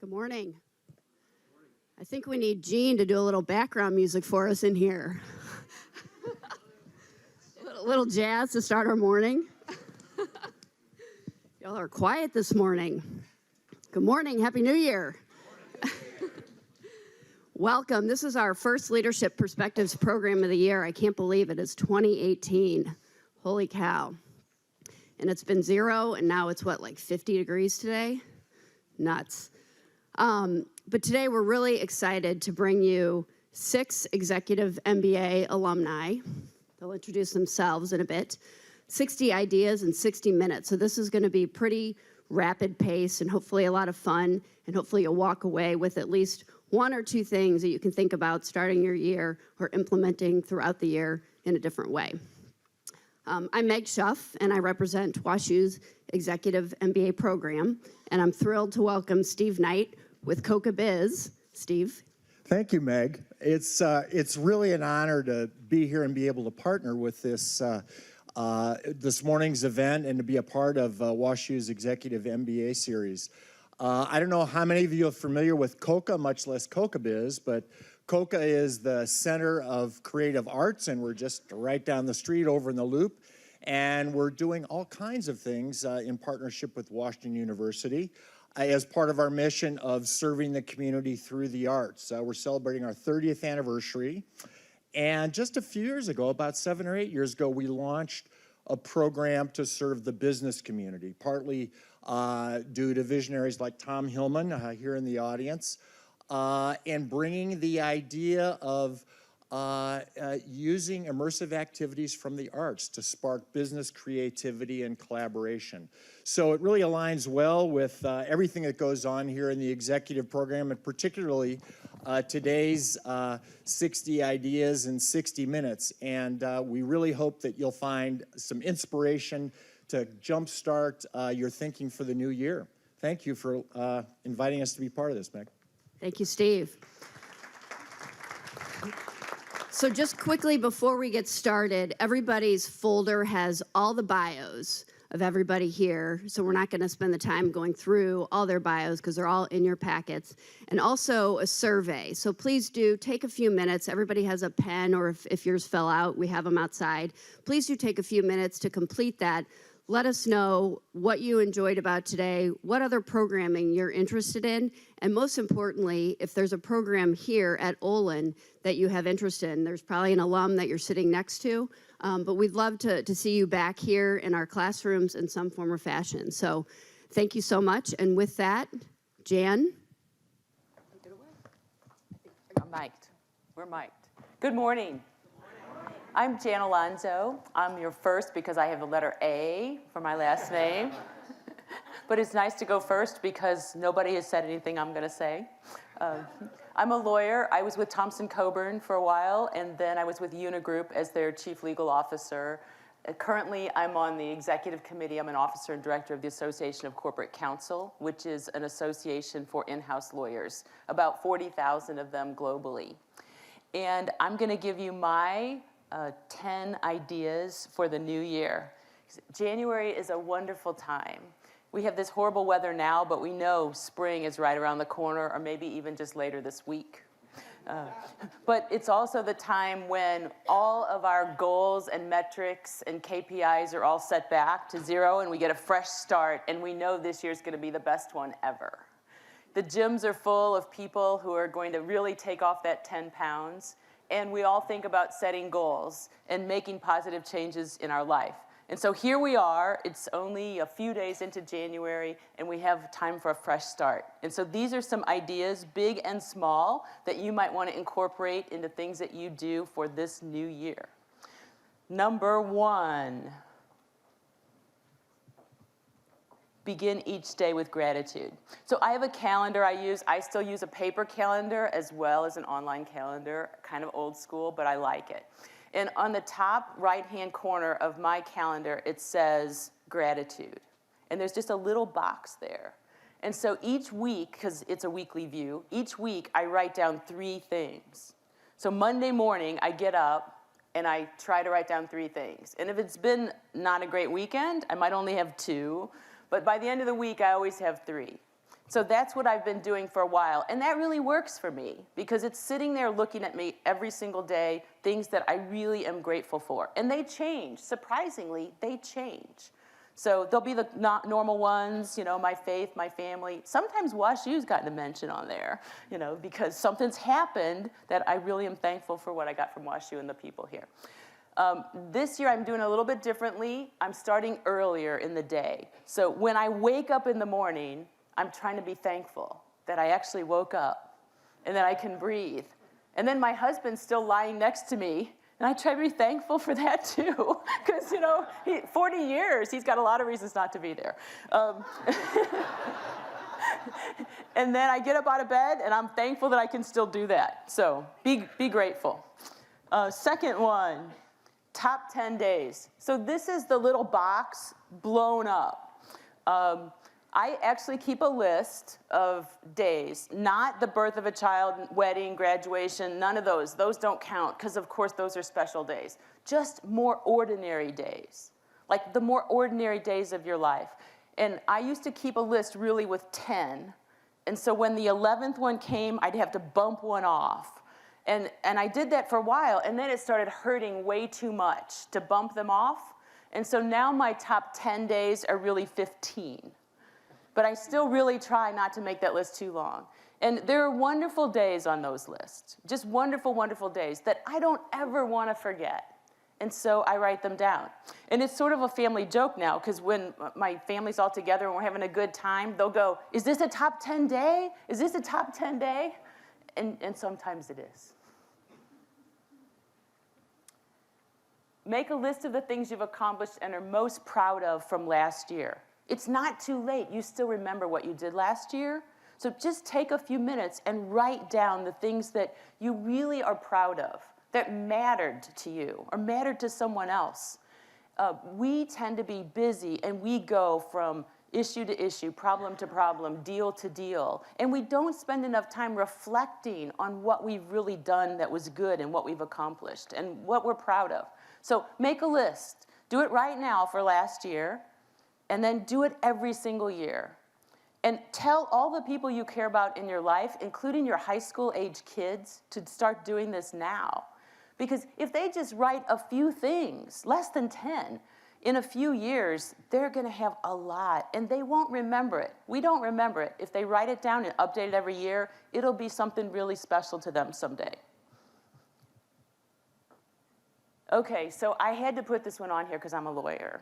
Good morning. I think we need Jean to do a little background music for us in here. a little jazz to start our morning. Y'all are quiet this morning. Good morning. Happy New Year. Welcome. This is our first Leadership Perspectives program of the year. I can't believe it. It's 2018. Holy cow. And it's been 0, and now it's what, like 50 degrees today? Nuts. But today we're really excited to bring you 6 executive MBA alumni. They'll introduce themselves in a bit. 60 ideas in 60 minutes. So this is going to be pretty rapid pace and hopefully a lot of fun. And hopefully you'll walk away with at least 1 or 2 things that you can think about starting your year or implementing throughout the year in a different way. I'm Meg Schuff, and I represent WashU's Executive MBA program. And I'm thrilled to welcome Steve Knight with Coca Biz. Steve. Thank you, Meg. It's really an honor to be here and be able to partner with this morning's event and to be a part of WashU's Executive MBA series. I don't know how many of you are familiar with Coca, much less Coca Biz, but Coca is the Center of Creative Arts, and we're just right down the street over in the Loop. And we're doing all kinds of things in partnership with Washington University as part of our mission of serving the community through the arts. We're celebrating our 30th anniversary. And just a few years ago, about 7 or 8 years ago, we launched a program to serve the business community, partly due to visionaries like Tom Hillman here in the audience, and bringing the idea of using immersive activities from the arts to spark business creativity and collaboration. So it really aligns well with everything that goes on here in the executive program, and particularly today's 60 ideas in 60 minutes. And we really hope that you'll find some inspiration to jumpstart your thinking for the new year. Thank you for inviting us to be part of this, Meg. Thank you, Steve. So just quickly before we get started, everybody's folder has all the bios of everybody here. So we're not going to spend the time going through all their bios because they're all in your packets. And also a survey. So please do take a few minutes. Everybody has a pen, or if yours fell out, we have them outside. Please do take a few minutes to complete that. Let us know what you enjoyed about today, what other programming you're interested in, and most importantly, if there's a program here at Olin that you have interest in. There's probably an alum that you're sitting next to, but we'd love to see you back here in our classrooms in some form or fashion. So thank you so much. And with that, Jan. Take it away. I'm mic'd. We're mic'd. Good morning. I'm Jan Alonzo. I'm your first because I have the letter A for my last name. But it's nice to go first because nobody has said anything I'm going to say. I'm a lawyer. I was with Thompson Coburn for a while, and then I was with Unigroup as their chief legal officer. Currently, I'm on the executive committee. I'm an officer and director of the Association of Corporate Counsel, which is an association for in-house lawyers, about 40,000 of them globally. And I'm going to give you my 10 ideas for the new year. January is a wonderful time. We have this horrible weather now, but we know spring is right around the corner, or maybe even just later this week. But it's also the time when all of our goals and metrics and KPIs are all set back to 0, and we get a fresh start, and we know this year's going to be the best one ever. The gyms are full of people who are going to really take off that 10 pounds. And we all think about setting goals and making positive changes in our life. And so here we are. It's only a few days into January, and we have time for a fresh start. And so these are some ideas, big and small, that you might want to incorporate into things that you do for this new year. Number 1. Begin each day with gratitude. So I have a calendar I use. I still use a paper calendar as well as an online calendar, kind of old school, but I like it. And on the top right-hand corner of my calendar, it says gratitude. And there's just a little box there. And so each week, because it's a weekly view, each week I write down 3 things. So Monday morning, I get up and I try to write down 3 things. And if it's been not a great weekend, I might only have 2. But by the end of the week, I always have 3. So that's what I've been doing for a while. And that really works for me because it's sitting there looking at me every single day, things that I really am grateful for. And they change. Surprisingly, they change. So there'll be the not normal ones, my faith, my family. Sometimes WashU's gotten a mention on there, because something's happened that I really am thankful for what I got from WashU and the people here. This year I'm doing a little bit differently. I'm starting earlier in the day. So when I wake up in the morning, I'm trying to be thankful that I actually woke up and that I can breathe. And then my husband's still lying next to me, and I try to be thankful for that too, because 40 years, he's got a lot of reasons not to be there. And then I get up out of bed, and I'm thankful that I can still do that. So be grateful. Second one, top 10 days. So this is the little box blown up. I actually keep a list of days, not the birth of a child, wedding, graduation, none of those. Those don't count because, of course, those are special days. Just more ordinary days, like the more ordinary days of your life. And I used to keep a list really with 10. And so when the 11th one came, I'd have to bump one off. And I did that for a while, and then it started hurting way too much to bump them off. And so now my top 10 days are really 15. But I still really try not to make that list too long. And there are wonderful days on those lists, just wonderful, wonderful days that I don't ever want to forget. And so I write them down. And it's sort of a family joke now, because when my family's all together and we're having a good time, they'll go, is this a top 10 day? Is this a top 10 day? And sometimes it is. Make a list of the things you've accomplished and are most proud of from last year. It's not too late. You still remember what you did last year. So just take a few minutes and write down the things that you really are proud of, that mattered to you or mattered to someone else. We tend to be busy, and we go from issue to issue, problem to problem, deal to deal. And we don't spend enough time reflecting on what we've really done that was good and what we've accomplished and what we're proud of. So make a list. Do it right now for last year. And then do it every single year. And tell all the people you care about in your life, including your high school age kids, to start doing this now. Because if they just write a few things, less than 10, in a few years, they're going to have a lot, and they won't remember it. We don't remember it. If they write it down and update it every year, it'll be something really special to them someday. Okay, so I had to put this one on here because I'm a lawyer.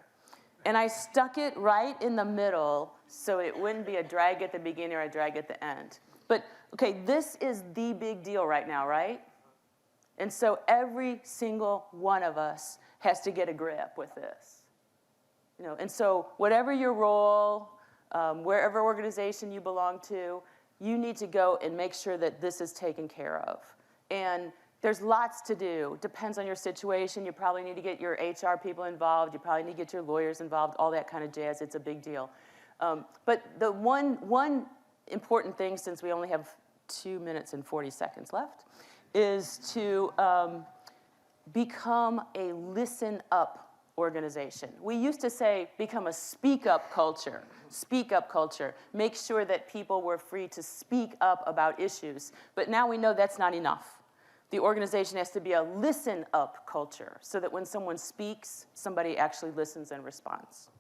And I stuck it right in the middle so it wouldn't be a drag at the beginning or a drag at the end. But, okay, this is the big deal right now, right? And so every single one of us has to get a grip with this. And so whatever your role, wherever organization you belong to, you need to go and make sure that this is taken care of. And there's lots to do. Depends on your situation. You probably need to get your HR people involved. You probably need to get your lawyers involved, all that kind of jazz. It's a big deal. But the one important thing, since we only have 2 minutes and 40 seconds left, is to become a listen-up organization. We used to say become a speak-up culture. Speak up culture. Make sure that people were free to speak up about issues. But now we know that's not enough. The organization has to be a listen-up culture so that when someone speaks, somebody actually listens and responds.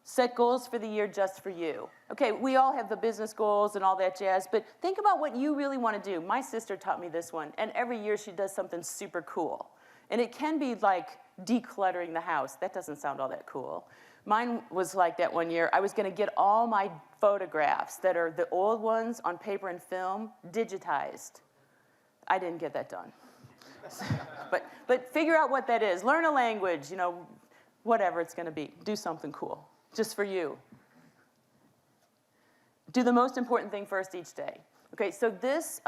Set goals for the year just for you. Okay, we all have the business goals and all that jazz, but think about what you really want to do. My sister taught me this one, and every year she does something super cool. And it can be like decluttering the house. That doesn't sound all that cool. Mine was like that one year. I was going to get all my photographs that are the old ones on paper and film digitized. I didn't get that done. But figure out what that is. Learn a language, whatever it's going to be. Do something cool, just for you. Do the most important thing first each day. Okay, so this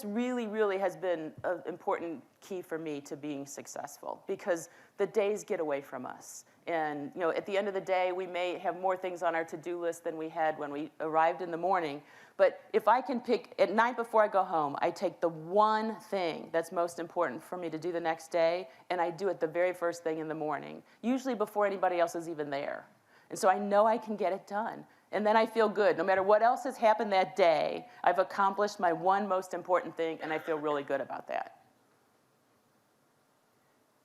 really, really has been an important key for me to being successful because the days get away from us. And at the end of the day, we may have more things on our to-do list than we had when we arrived in the morning. But if I can pick, at night before I go home, I take the one thing that's most important for me to do the next day, and I do it the very first thing in the morning, usually before anybody else is even there. And so I know I can get it done. And then I feel good. No matter what else has happened that day, I've accomplished my one most important thing, and I feel really good about that.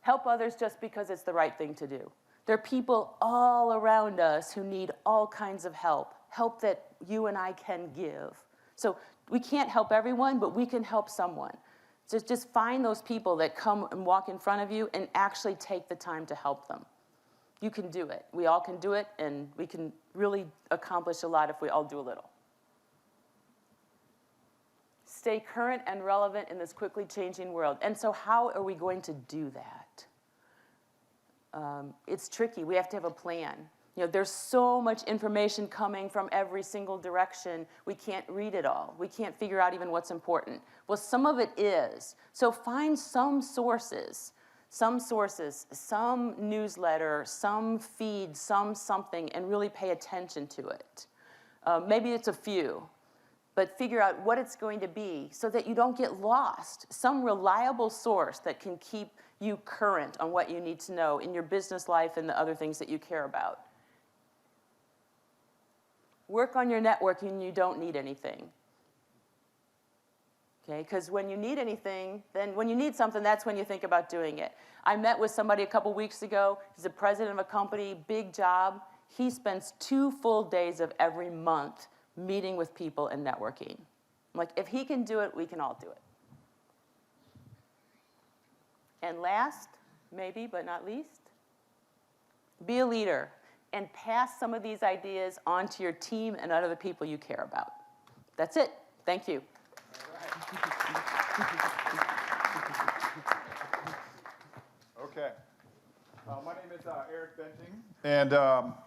Help others just because it's the right thing to do. There are people all around us who need all kinds of help that you and I can give. So we can't help everyone, but we can help someone. So just find those people that come and walk in front of you and actually take the time to help them. You can do it. We all can do it, and we can really accomplish a lot if we all do a little. Stay current and relevant in this quickly changing world. And so how are we going to do that? It's tricky. We have to have a plan. There's so much information coming from every single direction. We can't read it all. We can't figure out even what's important. Well, some of it is. So find some sources, some newsletter, some feed, something, and really pay attention to it. Maybe it's a few, but figure out what it's going to be so that you don't get lost. Some reliable source that can keep you current on what you need to know in your business life and the other things that you care about. Work on your networking when you don't need anything. Okay, because when you need anything, then when you need something, that's when you think about doing it. I met with somebody a couple weeks ago. He's the president of a company, big job. He spends 2 full days of every month meeting with people and networking. I'm like, if he can do it, we can all do it. And last, maybe but not least, be a leader and pass some of these ideas on to your team and other people you care about. That's it. Thank you. Okay. My name is Eric Benjing, and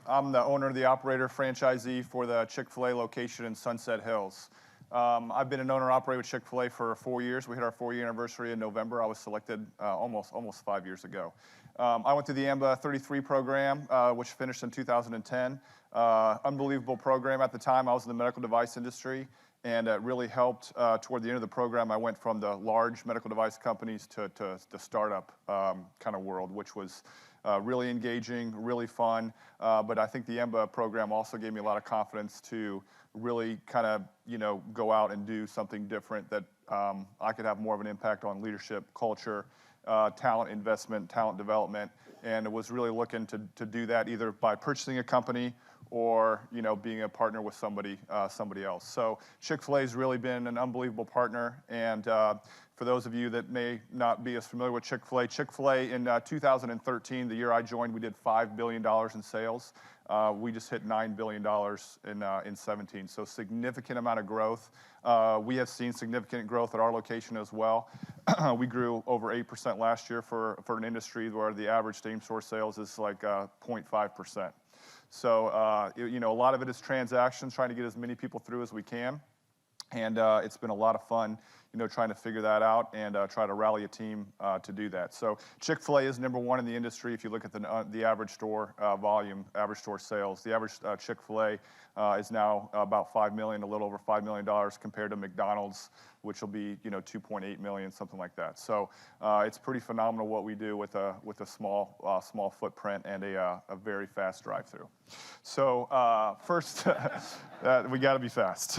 I'm the owner, the operator, franchisee for the Chick-fil-A location in Sunset Hills. I've been an owner-operator with Chick-fil-A for 4 years. We hit our 4-year anniversary in November. I was selected almost 5 years ago. I went through the AMBA 33 program, which finished in 2010. Unbelievable program at the time. I was in the medical device industry, and it really helped. Toward the end of the program, I went from the large medical device companies to the startup kind of world, which was really engaging, really fun. But I think the AMBA program also gave me a lot of confidence to really kind of, go out and do something different that I could have more of an impact on leadership, culture, talent investment, talent development, and it was really looking to do that either by purchasing a company or being a partner with somebody else. So Chick-fil-A has really been an unbelievable partner, and for those of you that may not be as familiar with Chick-fil-A in 2013, the year I joined, we did $5 billion in sales. We just hit $9 billion in 17, so significant amount of growth. We have seen significant growth at our location as well. We grew over 8% last year for an industry where the average same-store sales is like 0.5%. So, a lot of it is transactions, trying to get as many people through as we can. And it's been a lot of fun, trying to figure that out and try to rally a team to do that. So Chick-fil-A is #1 in the industry. If you look at the average store volume, average store sales, the average Chick-fil-A is now about $5 million, a little over $5 million compared to McDonald's, which will be 2.8 million, something like that. So it's pretty phenomenal what we do with a small footprint and a very fast drive-through. So first, we got to be fast.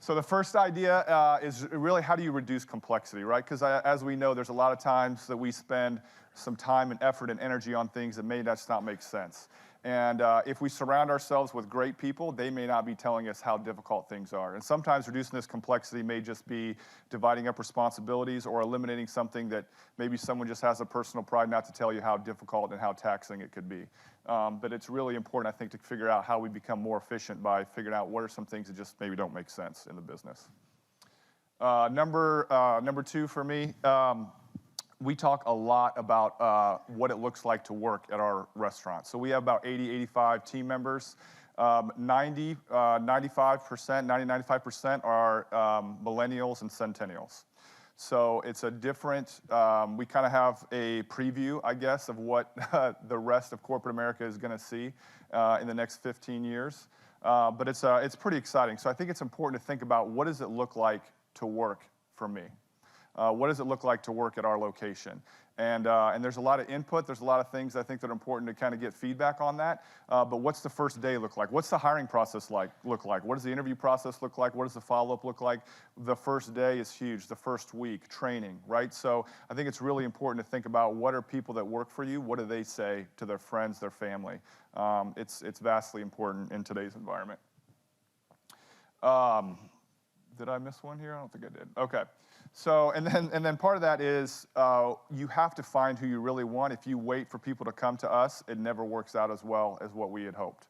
So the first idea is really how do you reduce complexity, right? Because as we know, there's a lot of times that we spend some time and effort and energy on things that may just not make sense. And if we surround ourselves with great people, they may not be telling us how difficult things are. And sometimes reducing this complexity may just be dividing up responsibilities or eliminating something that maybe someone just has a personal pride not to tell you how difficult and how taxing it could be. But it's really important, I think, to figure out how we become more efficient by figuring out what are some things that just maybe don't make sense in the business. Number 2 for me, we talk a lot about what it looks like to work at our restaurant. So we have about 85 team members. 95% are millennials and centennials. So it's a different, we kind of have a preview, I guess, of what the rest of corporate America is going to see in the next 15 years. But it's pretty exciting. So I think it's important to think about what does it look like to work for me? What does it look like to work at our location? And there's a lot of input. There's a lot of things I think that are important to kind of get feedback on that. But what's the first day look like? What's the hiring process look like? What does the interview process look like? What does the follow-up look like? The first day is huge. The first week, training, right? So I think it's really important to think about what are people that work for you? What do they say to their friends, their family? It's vastly important in today's environment. Did I miss one here? I don't think I did. Okay. So, and then part of that is you have to find who you really want. If you wait for people to come to us, it never works out as well as what we had hoped.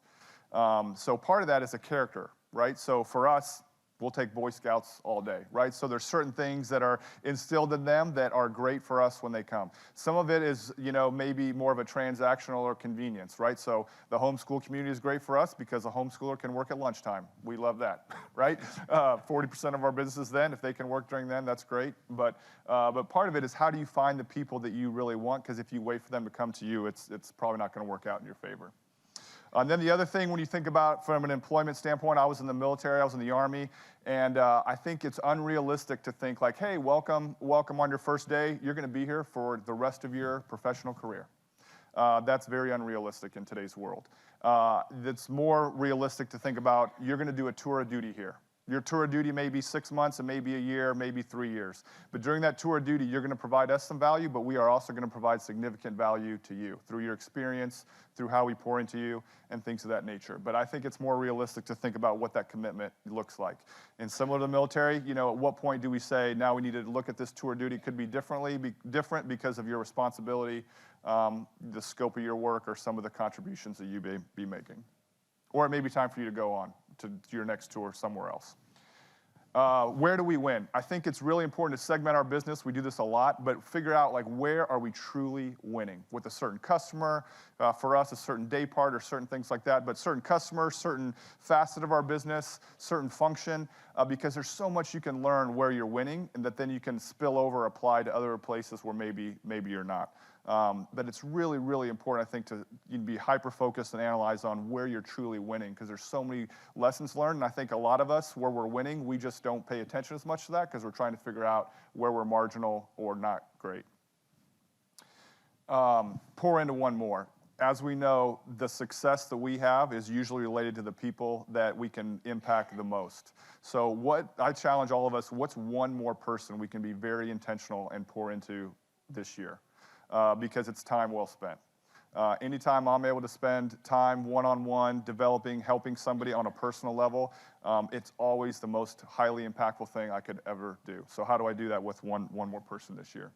So part of that is a character, right? So for us, we'll take Boy Scouts all day, right? So there's certain things that are instilled in them that are great for us when they come. Some of it is, maybe more of a transactional or convenience, right? So the homeschool community is great for us because a homeschooler can work at lunchtime. We love that, right? 40% of our businesses then, if they can work during then, that's great. But part of it is how do you find the people that you really want? Because if you wait for them to come to you, it's probably not going to work out in your favor. And then the other thing, when you think about from an employment standpoint, I was in the military, I was in the Army, and I think it's unrealistic to think like, hey, welcome on your first day. You're going to be here for the rest of your professional career. That's very unrealistic in today's world. It's more realistic to think about you're going to do a tour of duty here. Your tour of duty may be 6 months, it may be a year, maybe 3 years. But during that tour of duty, you're going to provide us some value, but we are also going to provide significant value to you through your experience, through how we pour into you, and things of that nature. But I think it's more realistic to think about what that commitment looks like. And similar to the military, at what point do we say, now we need to look at this tour of duty? Could be different because of your responsibility, the scope of your work, or some of the contributions that you may be making. Or it may be time for you to go on to your next tour somewhere else. Where do we win? I think it's really important to segment our business. We do this a lot, but figure out where are we truly winning with a certain customer, for us a certain day part or certain things like that, but certain customers, certain facet of our business, certain function, because there's so much you can learn where you're winning and that then you can spill over, apply to other places where maybe you're not. But it's really, really important, I think, to be hyper-focused and analyze on where you're truly winning, because there's so many lessons learned, and I think a lot of us, where we're winning, we just don't pay attention as much to that because we're trying to figure out where we're marginal or not great. Pour into one more. As we know, the success that we have is usually related to the people that we can impact the most. So what I challenge all of us, what's one more person we can be very intentional and pour into this year? Because it's time well spent. Anytime I'm able to spend time one-on-one, developing, helping somebody on a personal level, it's always the most highly impactful thing I could ever do. So how do I do that with one more person this year?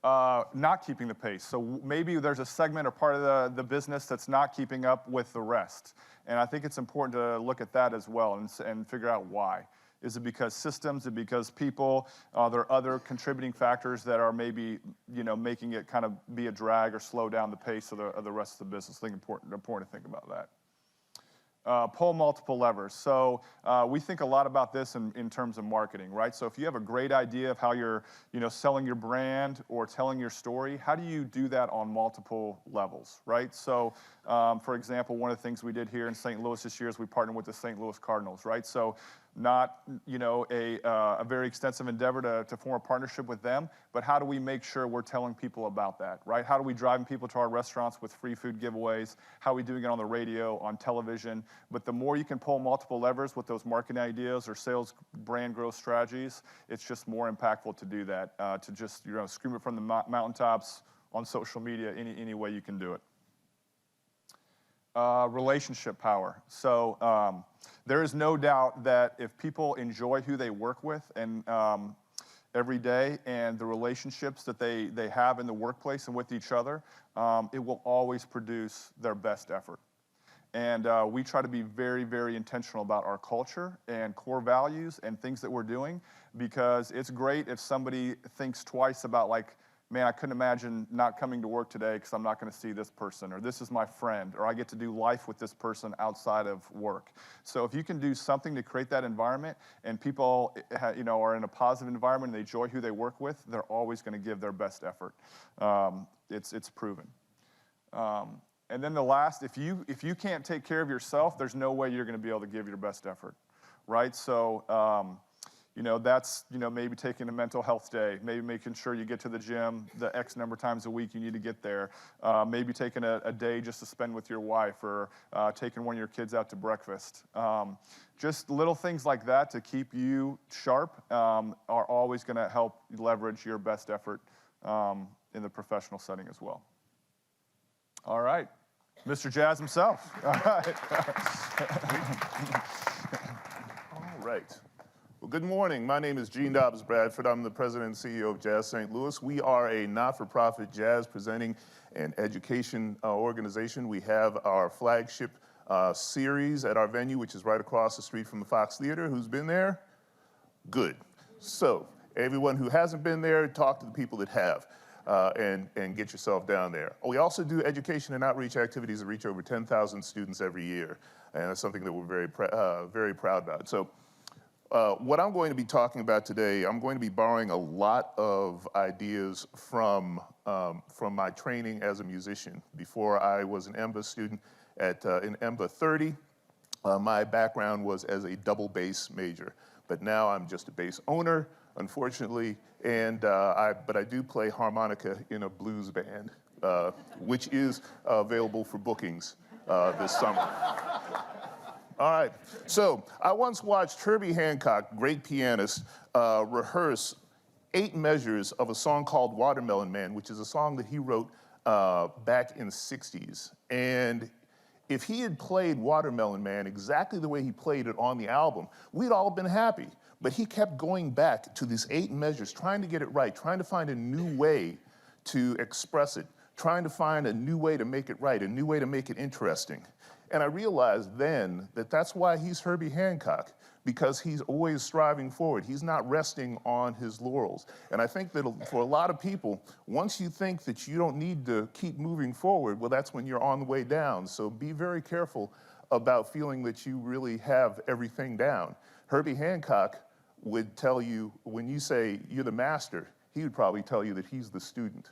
Not keeping the pace. So maybe there's a segment or part of the business that's not keeping up with the rest. And I think it's important to look at that as well and figure out why. Is it because systems? Is it because people? There are other contributing factors that are maybe, making it kind of be a drag or slow down the pace of the rest of the business. I think important to think about that. Pull multiple levers. So we think a lot about this in terms of marketing, right? So if you have a great idea of how you're, selling your brand or telling your story, how do you do that on multiple levels, right? So, for example, one of the things we did here in St. Louis this year is we partnered with the St. Louis Cardinals, right? So not, a very extensive endeavor to form a partnership with them, but how do we make sure we're telling people about that, right? How do we drive people to our restaurants with free food giveaways? How are we doing it on the radio, on television? But the more you can pull multiple levers with those marketing ideas or sales brand growth strategies, it's just more impactful to do that, to just, scream it from the mountaintops on social media, any way you can do it. Relationship power. So there is no doubt that if people enjoy who they work with and every day and the relationships that they have in the workplace and with each other, it will always produce their best effort. And we try to be very, very intentional about our culture and core values and things that we're doing, because it's great if somebody thinks twice about man, I couldn't imagine not coming to work today because I'm not going to see this person, or this is my friend, or I get to do life with this person outside of work. So if you can do something to create that environment and people, are in a positive environment and they enjoy who they work with, they're always going to give their best effort. It's proven. And then the last, if you can't take care of yourself, there's no way you're going to be able to give your best effort, right? So, That's, maybe taking a mental health day, maybe making sure you get to the gym the X number of times a week you need to get there, maybe taking a day just to spend with your wife, or taking one of your kids out to breakfast. Just little things like that to keep you sharp are always going to help leverage your best effort in the professional setting as well. All right, Mr. Jazz himself. All right. All right. Well, good morning. My name is Dobbs, Bradford. I'm the president and CEO of Jazz St. Louis. We are a not-for-profit jazz presenting and education organization. We have our flagship series at our venue, which is right across the street from the Fox Theater. Who's been there? Good. So everyone who hasn't been there, talk to the people that have. And get yourself down there. We also do education and outreach activities that reach over 10,000 students every year, and that's something that we're very proud about. So what I'm going to be talking about today, I'm going to be borrowing a lot of ideas from my training as a musician. Before I was an EMBA student in EMBA 30, my background was as a double bass major, but now I'm just a bass owner, unfortunately, but I do play harmonica in a blues band, which is available for bookings this summer. All right, so I once watched Herbie Hancock, great pianist, rehearse 8 measures of a song called Watermelon Man, which is a song that he wrote back in the 60s. And if he had played Watermelon Man exactly the way he played it on the album, we'd all been happy. But he kept going back to these 8 measures, trying to get it right, trying to find a new way to express it, trying to find a new way to make it right, a new way to make it interesting. And I realized then that that's why he's Herbie Hancock, because he's always striving forward. He's not resting on his laurels. And I think that for a lot of people, once you think that you don't need to keep moving forward, well, that's when you're on the way down. So be very careful about feeling that you really have everything down. Herbie Hancock would tell you, when you say you're the master, he would probably tell you that he's the student.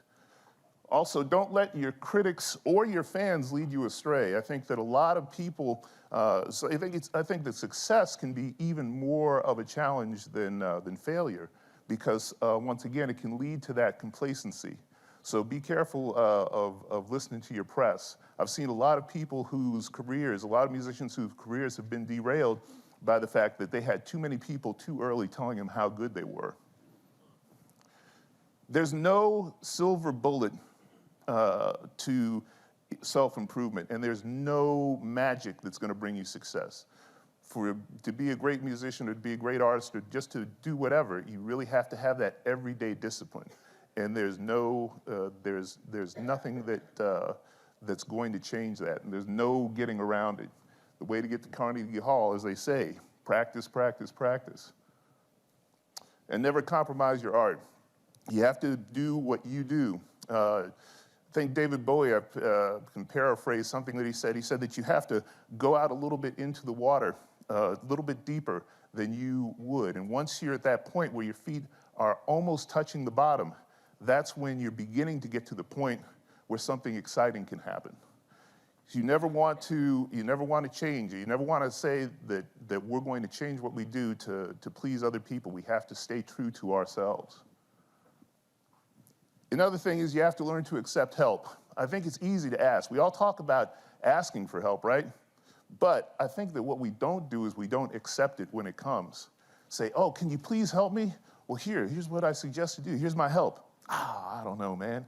Also, don't let your critics or your fans lead you astray. I think that a lot of people, so I think that success can be even more of a challenge than failure, because once again, it can lead to that complacency. So be careful of listening to your press. I've seen a lot of people a lot of musicians whose careers have been derailed by the fact that they had too many people too early telling them how good they were. There's no silver bullet to self-improvement, and there's no magic that's going to bring you success. To be a great musician, or to be a great artist, or just to do whatever, you really have to have that everyday discipline. And there's nothing that's going to change that, and there's no getting around it. The way to get to Carnegie Hall, as they say, practice, practice, practice. And never compromise your art. You have to do what you do. I think David Bowie, can paraphrase something that he said. He said that you have to go out a little bit into the water, a little bit deeper than you would. And once you're at that point where your feet are almost touching the bottom, that's when you're beginning to get to the point where something exciting can happen. You never want to change. You never want to say that we're going to change what we do to please other people. We have to stay true to ourselves. Another thing is you have to learn to accept help. I think it's easy to ask. We all talk about asking for help, right? But I think that what we don't do is we don't accept it when it comes. Say, oh, can you please help me? Well, here's what I suggest to do. Here's my help. I don't know, man.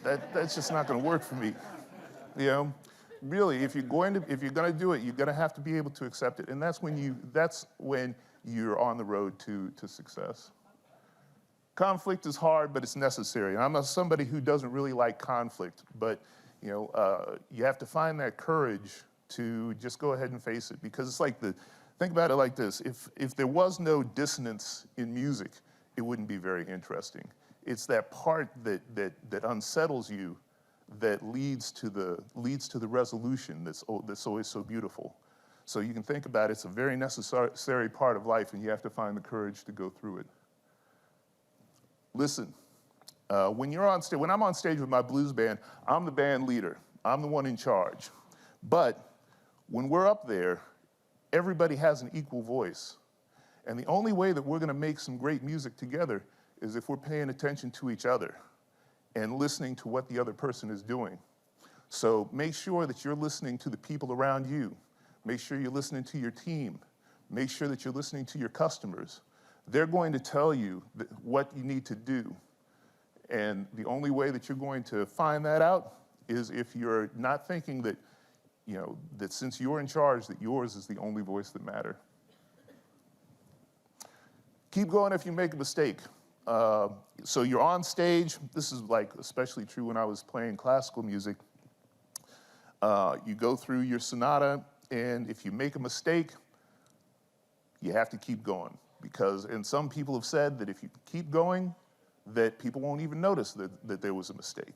That's just not going to work for me. You know, really, if you're going to do it, you're going to have to be able to accept it, and that's when you're on the road to success. Conflict is hard, but it's necessary. And I'm somebody who doesn't really like conflict, but you have to find that courage to just go ahead and face it, because it's like think about it like this: if there was no dissonance in music, it wouldn't be very interesting. It's that part that unsettles you that leads to the resolution that's always so beautiful. So you can think about it, it's a very necessary part of life, and you have to find the courage to go through it. Listen, when I'm on stage with my blues band, I'm the band leader. I'm the one in charge. But when we're up there, everybody has an equal voice. And the only way that we're gonna make some great music together is if we're paying attention to each other and listening to what the other person is doing. So make sure that you're listening to the people around you. Make sure you're listening to your team. Make sure that you're listening to your customers. They're going to tell you what you need to do. And the only way that you're going to find that out is if you're not thinking that, that since you're in charge, that yours is the only voice that matters. Keep going if you make a mistake. So you're on stage. This is like especially true when I was playing classical music. You go through your sonata, and if you make a mistake, you have to keep going. And some people have said that if you keep going, that people won't even notice that there was a mistake.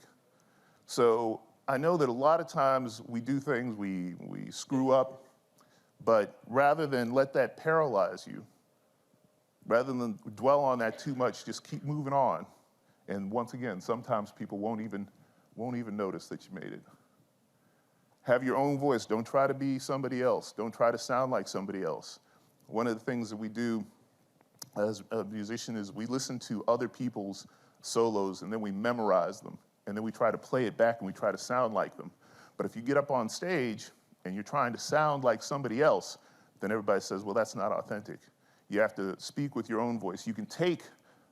So I know that a lot of times we do things, we screw up, but rather than let that paralyze you, rather than dwell on that too much, just keep moving on. And once again, sometimes people won't even notice that you made it. Have your own voice. Don't try to be somebody else. Don't try to sound like somebody else. One of the things that we do as a musician is we listen to other people's solos and then we memorize them. And then we try to play it back and we try to sound like them. But if you get up on stage and you're trying to sound like somebody else, then everybody says, well, that's not authentic. You have to speak with your own voice. You can take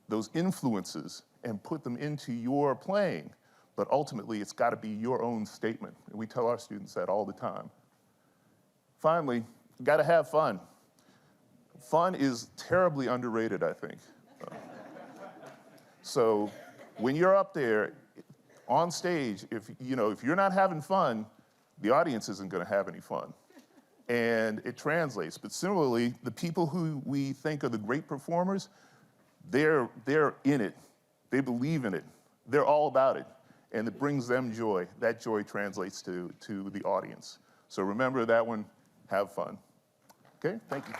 those influences and put them into your playing, but ultimately it's got to be your own statement. And we tell our students that all the time. Finally, you got to have fun. Fun is terribly underrated, I think. So when you're up there on stage, if you're not having fun, the audience isn't going to have any fun. And it translates. But similarly, the people who we think are the great performers, they're in it. They believe in it. They're all about it. And it brings them joy. That joy translates to the audience. So remember that one, have fun. Okay, thank you.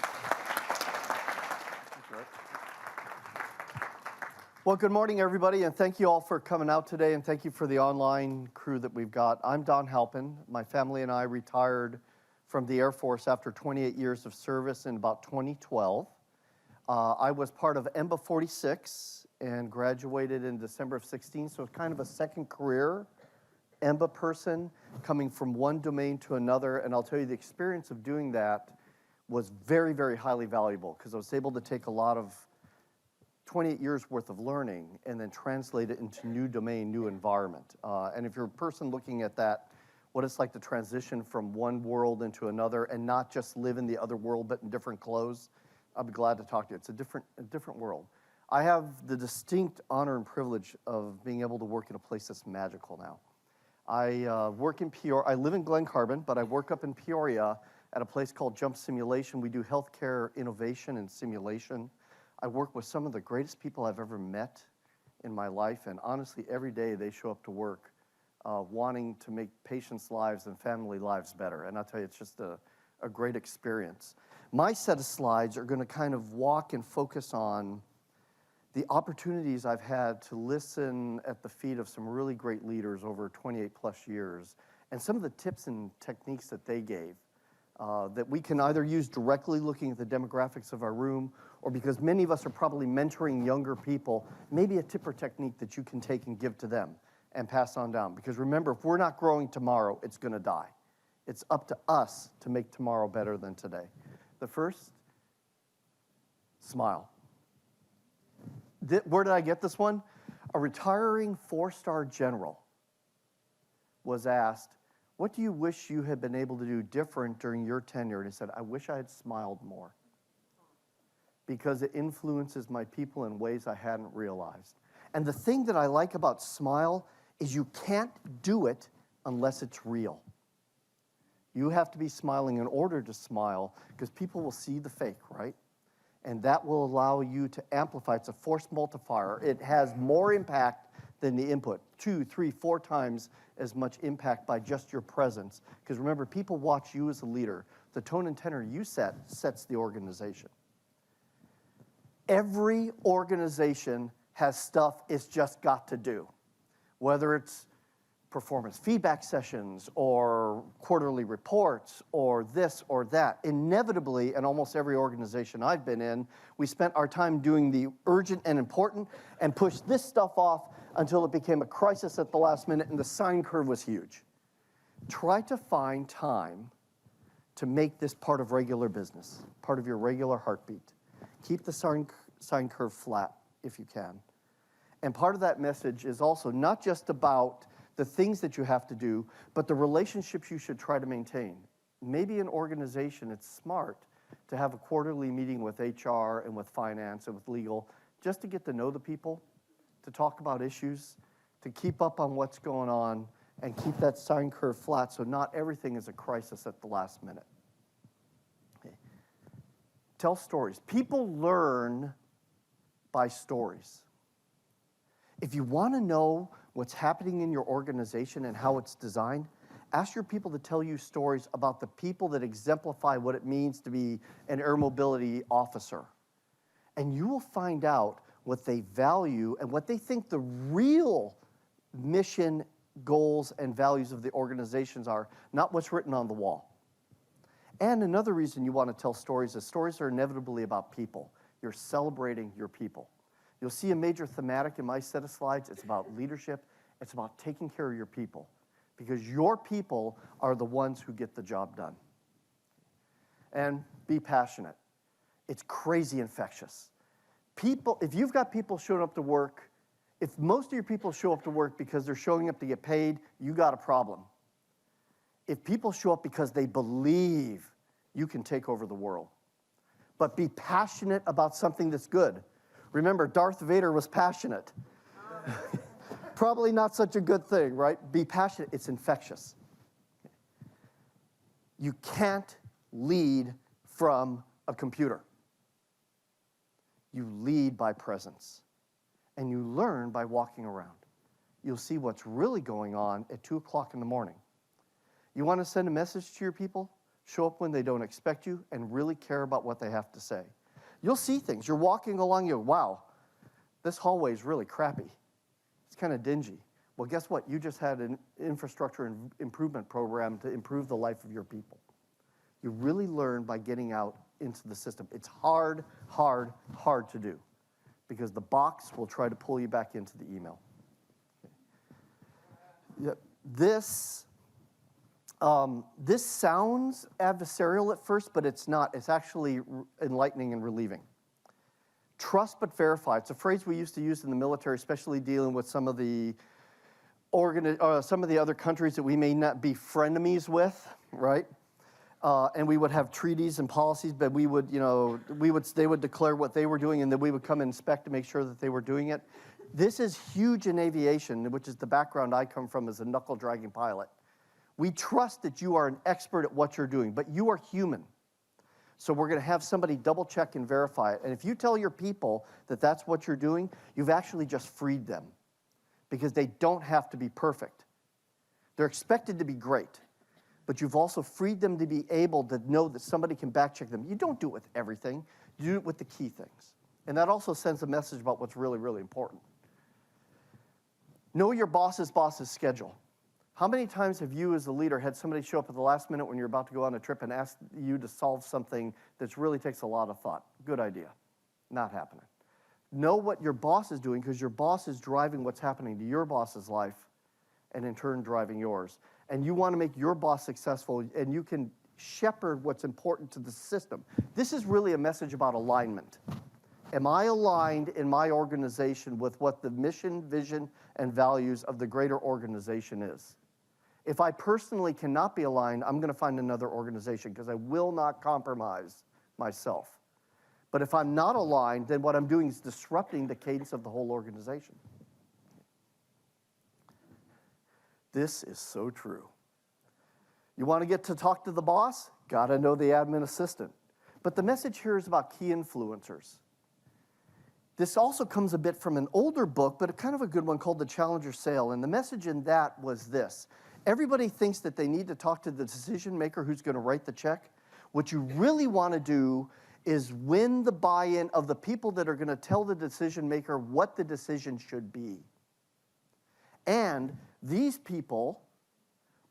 Well, good morning, everybody, and thank you all for coming out today, and thank you for the online crew that we've got. I'm Don Halpin. My family and I retired from the Air Force after 28 years of service in about 2012. I was part of EMBA 46 and graduated in December of 16, so it's kind of a second career EMBA person coming from one domain to another, and I'll tell you the experience of doing that was very, very highly valuable because I was able to take a lot of 28 years worth of learning and then translate it into new domain, new environment. And if you're a person looking at that, what it's like to transition from one world into another and not just live in the other world, but in different clothes, I'll be glad to talk to you. It's a different world. I have the distinct honor and privilege of being able to work in a place that's magical now. I work in Peoria. I live in Glen Carbon, but I work up in Peoria at a place called Jump Simulation. We do healthcare innovation and simulation. I work with some of the greatest people I've ever met in my life, and honestly, every day they show up to work wanting to make patients' lives and family lives better. And I'll tell you, it's just a great experience. My set of slides are going to kind of walk and focus on the opportunities I've had to listen at the feet of some really great leaders over 28 plus years, and some of the tips and techniques that they gave that we can either use directly looking at the demographics of our room, or because many of us are probably mentoring younger people, maybe a tip or technique that you can take and give to them and pass on down. Because remember, if we're not growing tomorrow, it's going to die. It's up to us to make tomorrow better than today. The first, smile. Where did I get this one? A retiring 4-star general was asked, what do you wish you had been able to do different during your tenure? And he said, I wish I had smiled more because it influences my people in ways I hadn't realized. And the thing that I like about smile is you can't do it unless it's real. You have to be smiling in order to smile because people will see the fake, right? And that will allow you to amplify. It's a force multiplier. It has more impact than the input, 2, 3, 4 times as much impact by just your presence. Because remember, people watch you as a leader. The tone and tenor you set sets the organization. Every organization has stuff it's just got to do. Whether it's performance feedback sessions or quarterly reports or this or that. Inevitably, in almost every organization I've been in, we spent our time doing the urgent and important and pushed this stuff off until it became a crisis at the last minute and the sine curve was huge. Try to find time to make this part of regular business, part of your regular heartbeat. Keep the sine curve flat if you can. And part of that message is also not just about the things that you have to do, but the relationships you should try to maintain. Maybe an organization, it's smart to have a quarterly meeting with HR and with finance and with legal, just to get to know the people, to talk about issues, to keep up on what's going on, and keep that sine curve flat so not everything is a crisis at the last minute. Okay. Tell stories. People learn by stories. If you want to know what's happening in your organization and how it's designed, ask your people to tell you stories about the people that exemplify what it means to be an air mobility officer. And you will find out what they value and what they think the real mission, goals, and values of the organizations are, not what's written on the wall. And another reason you want to tell stories is stories are inevitably about people. You're celebrating your people. You'll see a major thematic in my set of slides. It's about leadership. It's about taking care of your people, because your people are the ones who get the job done. And be passionate. It's crazy infectious. People, if you've got people showing up to work, if most of your people show up to work because they're showing up to get paid, you got a problem. If people show up because they believe, you can take over the world. But be passionate about something that's good. Remember, Darth Vader was passionate. Probably not such a good thing, right? Be passionate. It's infectious. You can't lead from a computer. You lead by presence. And you learn by walking around. You'll see what's really going on at 2 o'clock in the morning. You want to send a message to your people? Show up when they don't expect you and really care about what they have to say. You'll see things. You're walking along, you go, wow, this hallway is really crappy. It's kind of dingy. Well, guess what? You just had an infrastructure improvement program to improve the life of your people. You really learn by getting out into the system. It's hard, hard, hard to do, because the box will try to pull you back into the email. Okay. This sounds adversarial at first, but it's not. It's actually enlightening and relieving. Trust but verify. It's a phrase we used to use in the military, especially dealing with some of the other countries that we may not be frenemies with, right? And we would have treaties and policies, but they would declare what they were doing, and then we would come and inspect to make sure that they were doing it. This is huge in aviation, which is the background I come from as a knuckle-dragging pilot. We trust that you are an expert at what you're doing, but you are human. So we're going to have somebody double-check and verify it. And if you tell your people that that's what you're doing, you've actually just freed them, because they don't have to be perfect. They're expected to be great, but you've also freed them to be able to know that somebody can back-check them. You don't do it with everything. You do it with the key things. And that also sends a message about what's really, really important. Know your boss's schedule. How many times have you as a leader had somebody show up at the last minute when you're about to go on a trip and ask you to solve something that really takes a lot of thought? Good idea. Not happening. Know what your boss is doing, because your boss is driving what's happening to your boss's life and in turn driving yours. And you want to make your boss successful, and you can shepherd what's important to the system. This is really a message about alignment. Am I aligned in my organization with what the mission, vision, and values of the greater organization is? If I personally cannot be aligned, I'm going to find another organization, because I will not compromise myself. But if I'm not aligned, then what I'm doing is disrupting the cadence of the whole organization. This is so true. You want to get to talk to the boss? Got to know the admin assistant. But the message here is about key influencers. This also comes a bit from an older book, but kind of a good one, called The Challenger Sale. And the message in that was this. Everybody thinks that they need to talk to the decision maker who's going to write the check. What you really want to do is win the buy-in of the people that are going to tell the decision maker what the decision should be. And These people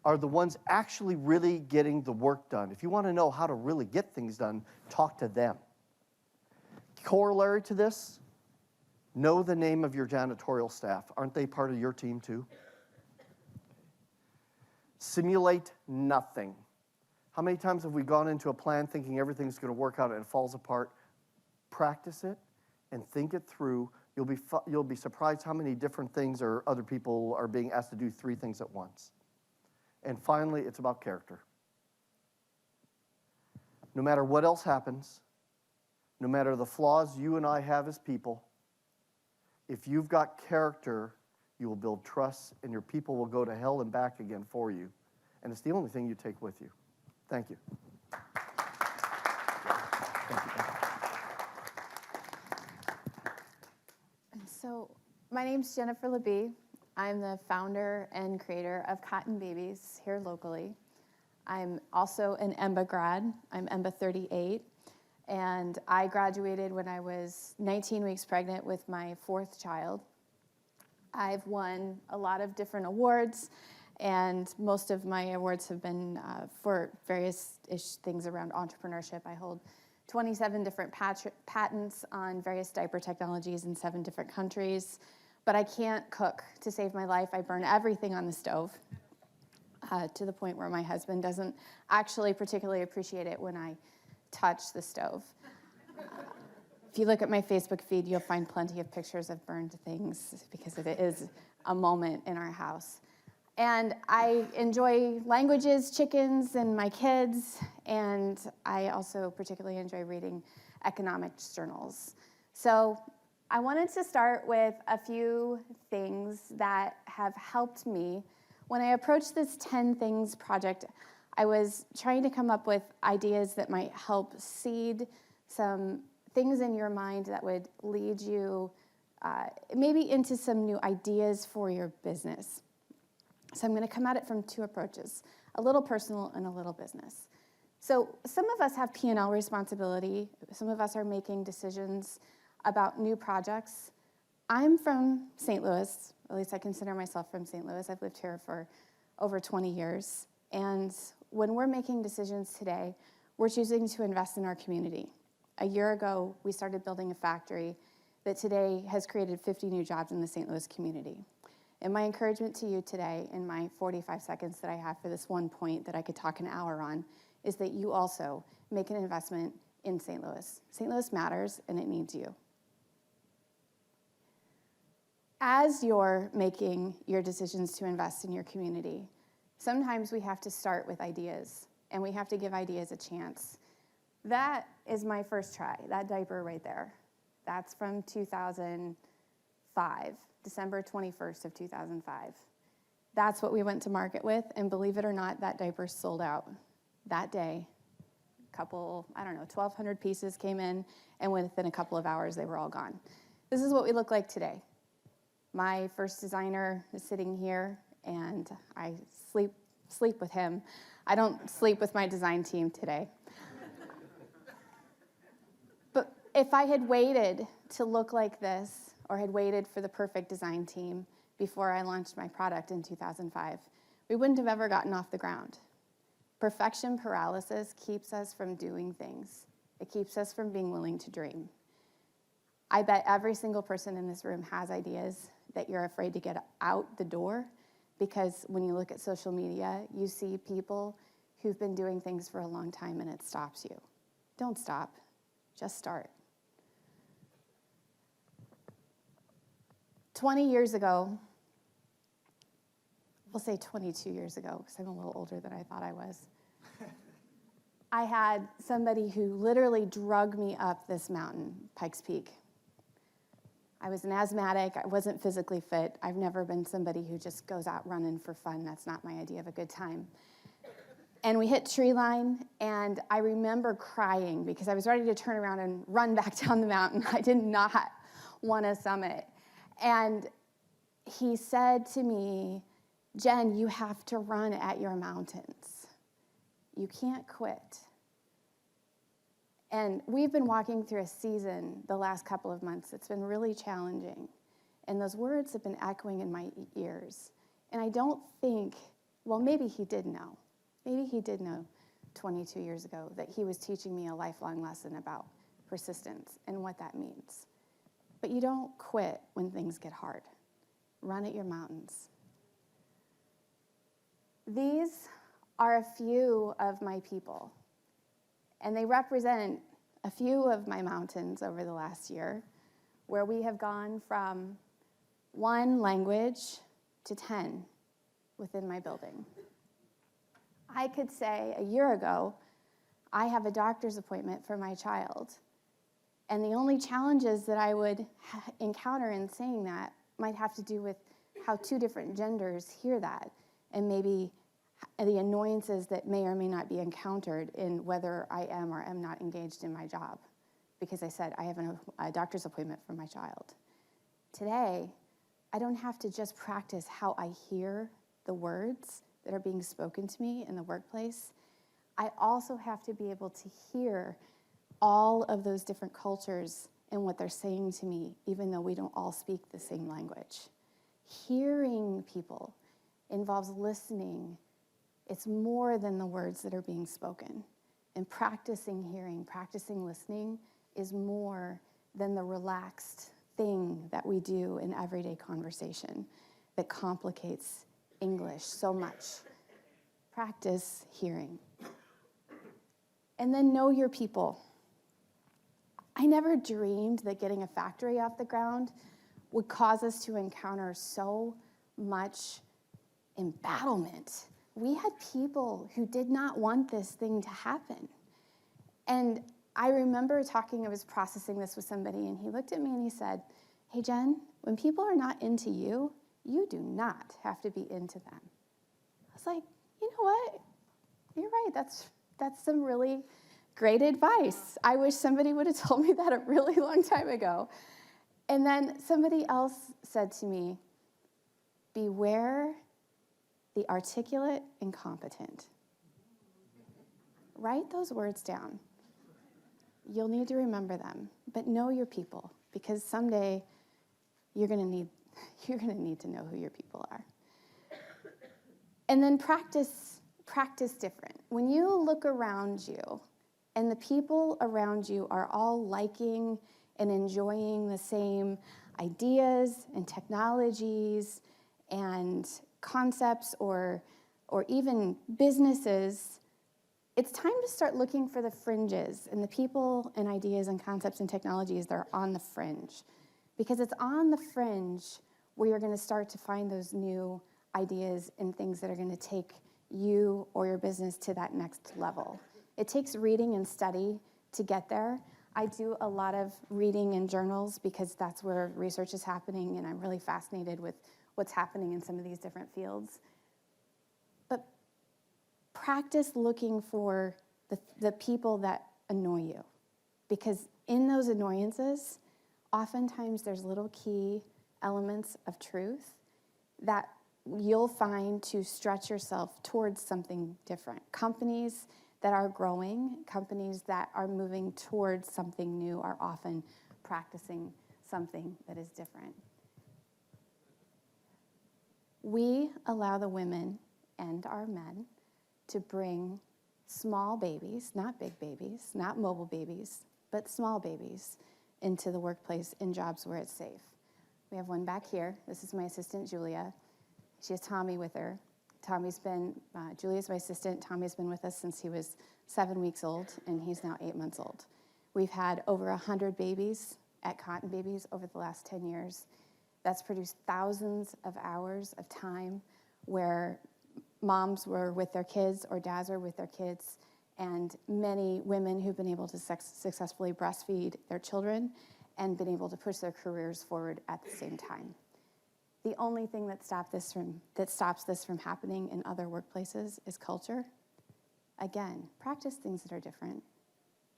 are the ones actually really getting the work done. If you want to know how to really get things done, talk to them. Corollary to this, know the name of your janitorial staff. Aren't they part of your team too? Simulate nothing. How many times have we gone into a plan thinking everything's going to work out and it falls apart? Practice it and think it through. You'll be surprised how many different things or other people are being asked to do 3 things at once. And finally, it's about character. No matter what else happens, no matter the flaws you and I have as people, if you've got character, you will build trust, and your people will go to hell and back again for you. And it's the only thing you take with you. Thank you. So my name's Jennifer Libby. I'm the founder and creator of Cotton Babies here locally. I'm also an EMBA grad. I'm EMBA 38. And I graduated when I was 19 weeks pregnant with my 4th child. I've won a lot of different awards, and most of my awards have been for various-ish things around entrepreneurship. I hold 27 different patents on various diaper technologies in 7 different countries. But I can't cook to save my life. I burn everything on the stove to the point where my husband doesn't actually particularly appreciate it when I touch the stove. If you look at my Facebook feed, you'll find plenty of pictures of burned things because it is a moment in our house. And I enjoy languages, chickens, and my kids, and I also particularly enjoy reading economics journals. So I wanted to start with a few things that have helped me. When I approached this 10 Things project, I was trying to come up with ideas that might help seed some things in your mind that would lead you maybe into some new ideas for your business. So I'm going to come at it from 2 approaches, a little personal and a little business. So some of us have P&L responsibility. Some of us are making decisions about new projects. I'm from St. Louis, at least I consider myself from St. Louis. I've lived here for over 20 years. And when we're making decisions today, we're choosing to invest in our community. A year ago, we started building a factory that today has created 50 new jobs in the St. Louis community. And my encouragement to you today, in my 45 seconds that I have for this one point that I could talk an hour on, is that you also make an investment in St. Louis. St. Louis matters, and it needs you. As you're making your decisions to invest in your community, sometimes we have to start with ideas, and we have to give ideas a chance. That is my first try, that diaper right there. That's from 2005, December 21st of 2005. That's what we went to market with, and believe it or not, that diaper sold out that day. 1,200 pieces came in, and within a couple of hours, they were all gone. This is what we look like today. My first designer is sitting here, and I sleep with him. I don't sleep with my design team today. But if I had waited to look like this, or had waited for the perfect design team before I launched my product in 2005, we wouldn't have ever gotten off the ground. Perfection paralysis keeps us from doing things. It keeps us from being willing to dream. I bet every single person in this room has ideas that you're afraid to get out the door, because when you look at social media, you see people who've been doing things for a long time and it stops you. Don't stop, just start. 20 years ago, we'll say 22 years ago, because I'm a little older than I thought I was, I had somebody who literally drug me up this mountain, Pikes Peak. I was an asthmatic. I wasn't physically fit. I've never been somebody who just goes out running for fun. That's not my idea of a good time. And we hit tree line, and I remember crying because I was ready to turn around and run back down the mountain. I did not want to summit. And he said to me, "Jen, you have to run at your mountains. You can't quit." And we've been walking through a season the last couple of months. It's been really challenging. And those words have been echoing in my ears. And I don't think, well, maybe he did know. Maybe he did know 22 years ago that he was teaching me a lifelong lesson about persistence and what that means. But you don't quit when things get hard. Run at your mountains. These are a few of my people, and they represent a few of my mountains over the last year, where we have gone from 1 language to 10 within my building. I could say a year ago, I have a doctor's appointment for my child, and the only challenges that I would encounter in saying that might have to do with how 2 different genders hear that, and maybe the annoyances that may or may not be encountered in whether I am or am not engaged in my job, because I said I have a doctor's appointment for my child. Today, I don't have to just practice how I hear the words that are being spoken to me in the workplace. I also have to be able to hear all of those different cultures and what they're saying to me, even though we don't all speak the same language. Hearing people involves listening. It's more than the words that are being spoken. And practicing hearing, practicing listening is more than the relaxed thing that we do in everyday conversation that complicates English so much. Practice hearing. And then know your people. I never dreamed that getting a factory off the ground would cause us to encounter so much embattlement. We had people who did not want this thing to happen. And I remember I was processing this with somebody, and he looked at me and he said, "Hey, Jen, when people are not into you, you do not have to be into them." I was like, you know what? You're right. That's some really great advice. I wish somebody would have told me that a really long time ago. And then somebody else said to me, beware the articulate incompetent. Write those words down. You'll need to remember them, but know your people, because someday you're going to need to know who your people are. And then practice different. When you look around you and the people around you are all liking and enjoying the same ideas and technologies and concepts or even businesses, it's time to start looking for the fringes and the people and ideas and concepts and technologies that are on the fringe. Because it's on the fringe where you're going to start to find those new ideas and things that are going to take you or your business to that next level. It takes reading and study to get there. I do a lot of reading in journals because that's where research is happening, and I'm really fascinated with what's happening in some of these different fields. But practice looking for the people that annoy you, because in those annoyances, oftentimes there's little key elements of truth that you'll find to stretch yourself towards something different. Companies that are growing, companies that are moving towards something new are often practicing something that is different. We allow the women and our men to bring small babies, not big babies, not mobile babies, but small babies into the workplace in jobs where it's safe. We have one back here. This is my assistant, Julia. She has Tommy with her. Julia's my assistant. Tommy's been with us since he was 7 weeks old, and he's now 8 months old. We've had over 100 babies at Cotton Babies over the last 10 years. That's produced thousands of hours of time where moms were with their kids or dads were with their kids, and many women who've been able to successfully breastfeed their children and been able to push their careers forward at the same time. The only thing that stops this from happening in other workplaces is culture. Again, practice things that are different.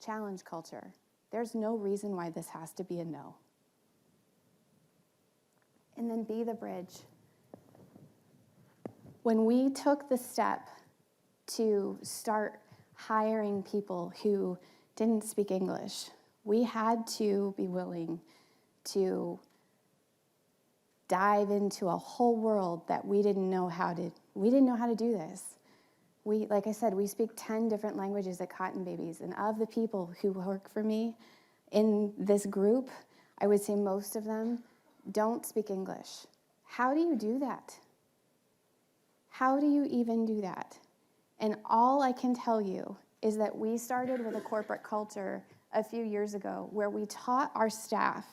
Challenge culture. There's no reason why this has to be a no. And then be the bridge. When we took the step to start hiring people who didn't speak English, we had to be willing to dive into a whole world that we didn't know how to do this. Like I said, we speak 10 different languages at Cotton Babies, and of the people who work for me in this group, I would say most of them don't speak English. How do you do that? How do you even do that? And all I can tell you is that we started with a corporate culture a few years ago where we taught our staff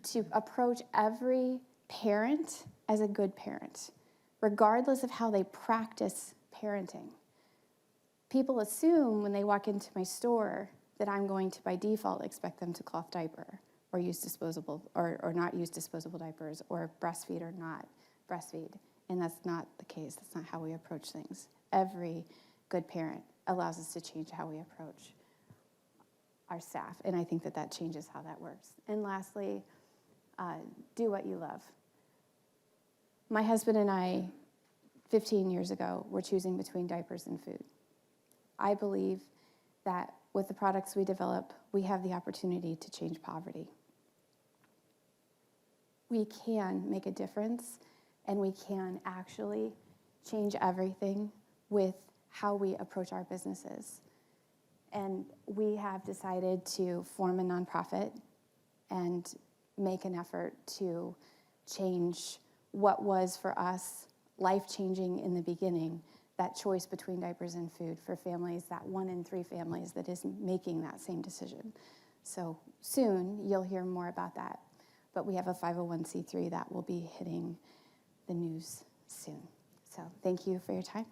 to approach every parent as a good parent, regardless of how they practice parenting. People assume when they walk into my store that I'm going to, by default, expect them to cloth diaper or use disposable, or not use disposable diapers, or breastfeed or not breastfeed. And that's not the case. That's not how we approach things. Every good parent allows us to change how we approach our staff. And I think that that changes how that works. And lastly, do what you love. My husband and I, 15 years ago, were choosing between diapers and food. I believe that with the products we develop, we have the opportunity to change poverty. We can make a difference, and we can actually change everything with how we approach our businesses. And we have decided to form a nonprofit and make an effort to change what was for us life-changing in the beginning, that choice between diapers and food for families, that 1 in 3 families that is making that same decision. So soon you'll hear more about that. But we have a 501c3 that will be hitting the news soon. So thank you for your time.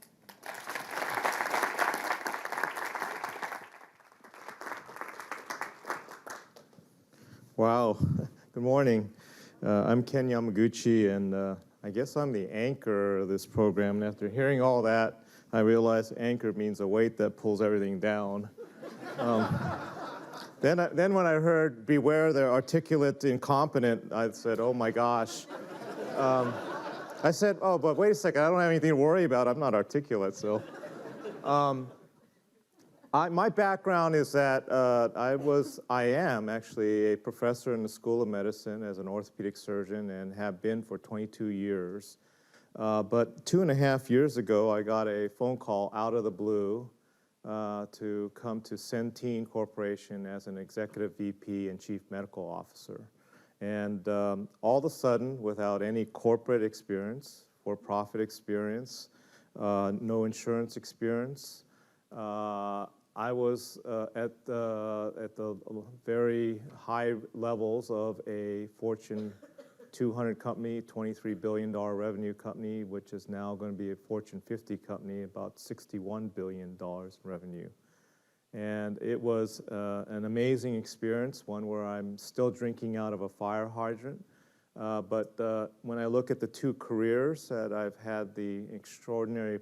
Wow. Good morning. I'm Ken Yamaguchi, and I guess I'm the anchor of this program. And after hearing all that, I realized anchor means a weight that pulls everything down. Then when I heard beware the articulate incompetent, I said, oh my gosh. I said, oh, but wait a second, I don't have anything to worry about. I'm not articulate, so. My background is that I am actually a professor in the School of Medicine as an orthopedic surgeon and have been for 22 years. But 2.5 years ago, I got a phone call out of the blue to come to Centene Corporation as an executive VP and chief medical officer. And all of a sudden, without any corporate experience, for-profit experience, no insurance experience, I was at the very high levels of a Fortune 200 company, $23 billion revenue company, which is now going to be a Fortune 50 company, about $61 billion in revenue. And it was an amazing experience, one where I'm still drinking out of a fire hydrant. But when I look at the 2 careers that I've had the extraordinary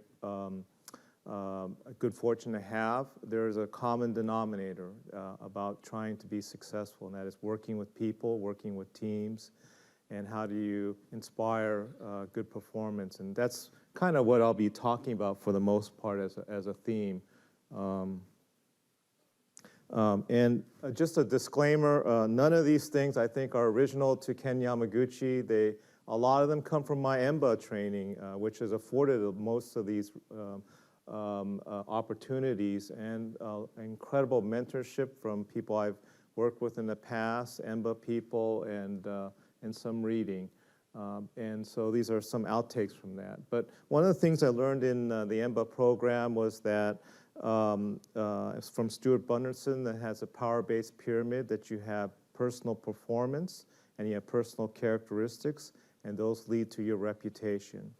good fortune to have, there's a common denominator about trying to be successful, and that is working with people, working with teams, and how do you inspire good performance. And that's kind of what I'll be talking about for the most part as a theme. And just a disclaimer, none of these things I think are original to Ken Yamaguchi. A lot of them come from my EMBA training, which has afforded most of these opportunities, and incredible mentorship from people I've worked with in the past, EMBA people, and some reading. And so these are some outtakes from that. But one of the things I learned in the EMBA program was that it's from Stuart Bunderson, that has a power-based pyramid, that you have personal performance and you have personal characteristics, and those lead to your reputation.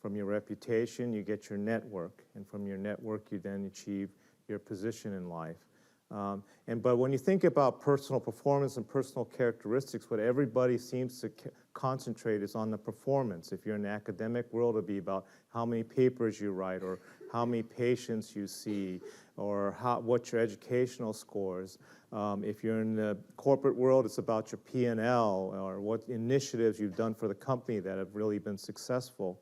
From your reputation, you get your network, and from your network, you then achieve your position in life. But when you think about personal performance and personal characteristics, what everybody seems to concentrate is on the performance. If you're in the academic world, it'll be about how many papers you write, or how many patients you see, or what your educational scores. If you're in the corporate world, it's about your P&L, or what initiatives you've done for the company that have really been successful.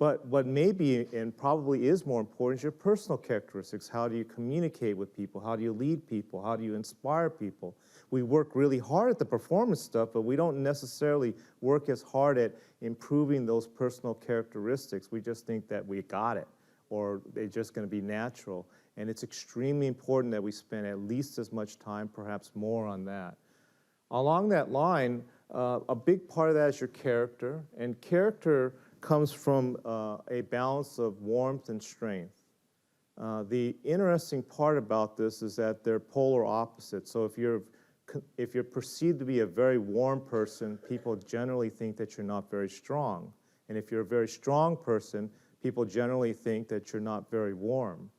But what may be and probably is more important is your personal characteristics. How do you communicate with people? How do you lead people? How do you inspire people? We work really hard at the performance stuff, but we don't necessarily work as hard at improving those personal characteristics. We just think that we got it, or they're just going to be natural. And it's extremely important that we spend at least as much time, perhaps more, on that. Along that line, a big part of that is your character, and character comes from a balance of warmth and strength. The interesting part about this is that they're polar opposites. So if you're perceived to be a very warm person, people generally think that you're not very strong. And if you're a very strong person, people generally think that you're not very warm.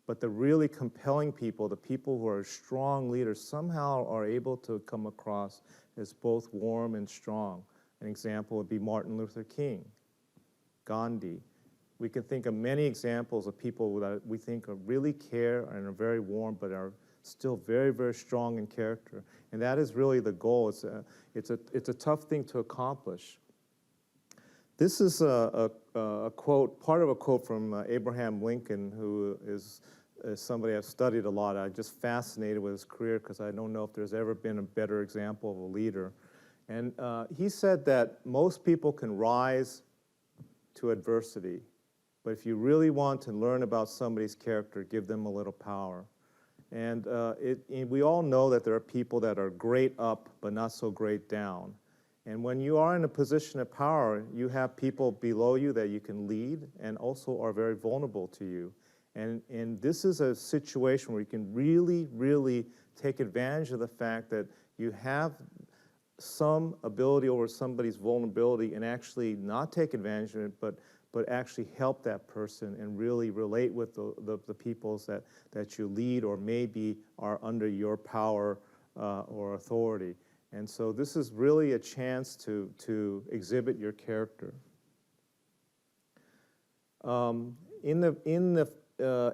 But the really compelling people, the people who are strong leaders, somehow are able to come across as both warm and strong. An example would be Martin Luther King, Gandhi. We can think of many examples of people that we think really care and are very warm, but are still very, very strong in character. And that is really the goal. It's a tough thing to accomplish. This is a quote, part of a quote from Abraham Lincoln, who is somebody I've studied a lot. I'm just fascinated with his career because I don't know if there's ever been a better example of a leader. And he said that most people can rise to adversity, but if you really want to learn about somebody's character, give them a little power. And we all know that there are people that are great up, but not so great down. And when you are in a position of power, you have people below you that you can lead and also are very vulnerable to you. And this is a situation where you can really, really take advantage of the fact that you have some ability over somebody's vulnerability and actually not take advantage of it, but actually help that person and really relate with the peoples that you lead or maybe are under your power or authority. And so this is really a chance to exhibit your character. In the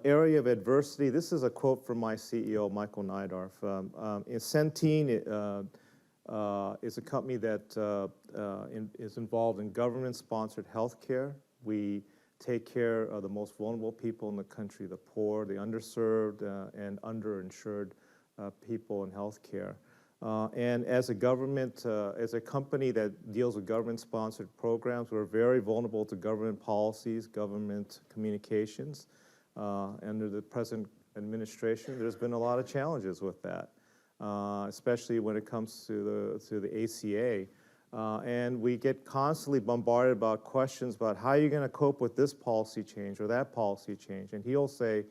area of adversity, this is a quote from my CEO, Michael Neidorf. Centene is a company that is involved in government-sponsored health care. We take care of the most vulnerable people in the country, the poor, the underserved, and underinsured people in health care. And as a government, as a company that deals with government-sponsored programs, we're very vulnerable to government policies, government communications. Under the present administration, there's been a lot of challenges with that, especially when it comes to the ACA. And we get constantly bombarded about questions about how you're going to cope with this policy change or that policy change. And he'll say,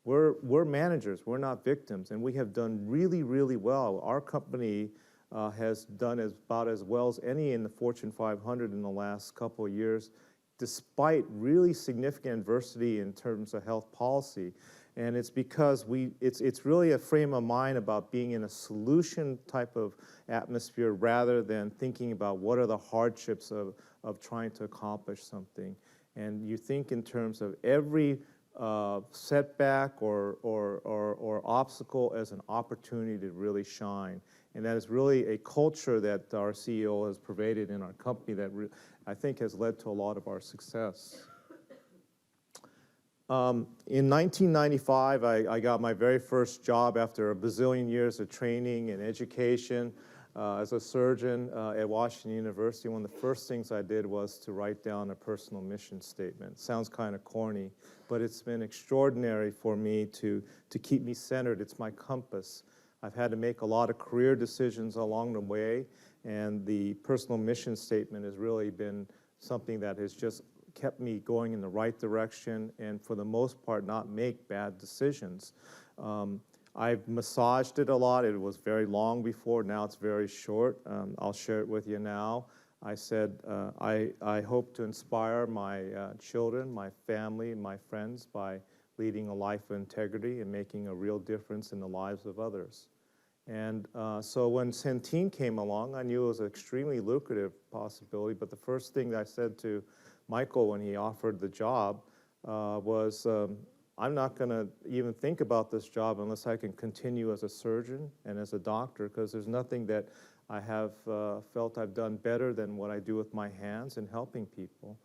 we're managers, we're not victims, and we have done really, really well. Our company has done about as well as any in the Fortune 500 in the last couple of years, despite really significant adversity in terms of health policy. And it's because it's really a frame of mind about being in a solution type of atmosphere rather than thinking about what are the hardships of trying to accomplish something. And you think in terms of every setback or obstacle as an opportunity to really shine. And that is really a culture that our CEO has pervaded in our company that I think has led to a lot of our success. In 1995, I got my very first job after a bazillion years of training and education as a surgeon at Washington University. One of the first things I did was to write down a personal mission statement. Sounds kind of corny, but it's been extraordinary for me to keep me centered. It's my compass. I've had to make a lot of career decisions along the way, and the personal mission statement has really been something that has just kept me going in the right direction and for the most part not make bad decisions. I've massaged it a lot. It was very long before, now it's very short. I'll share it with you now. I said, I hope to inspire my children, my family, my friends by leading a life of integrity and making a real difference in the lives of others. And so when Centene came along, I knew it was an extremely lucrative possibility, but the first thing that I said to Michael when he offered the job was, I'm not going to even think about this job unless I can continue as a surgeon and as a doctor, because there's nothing that I have felt I've done better than what I do with my hands in helping people.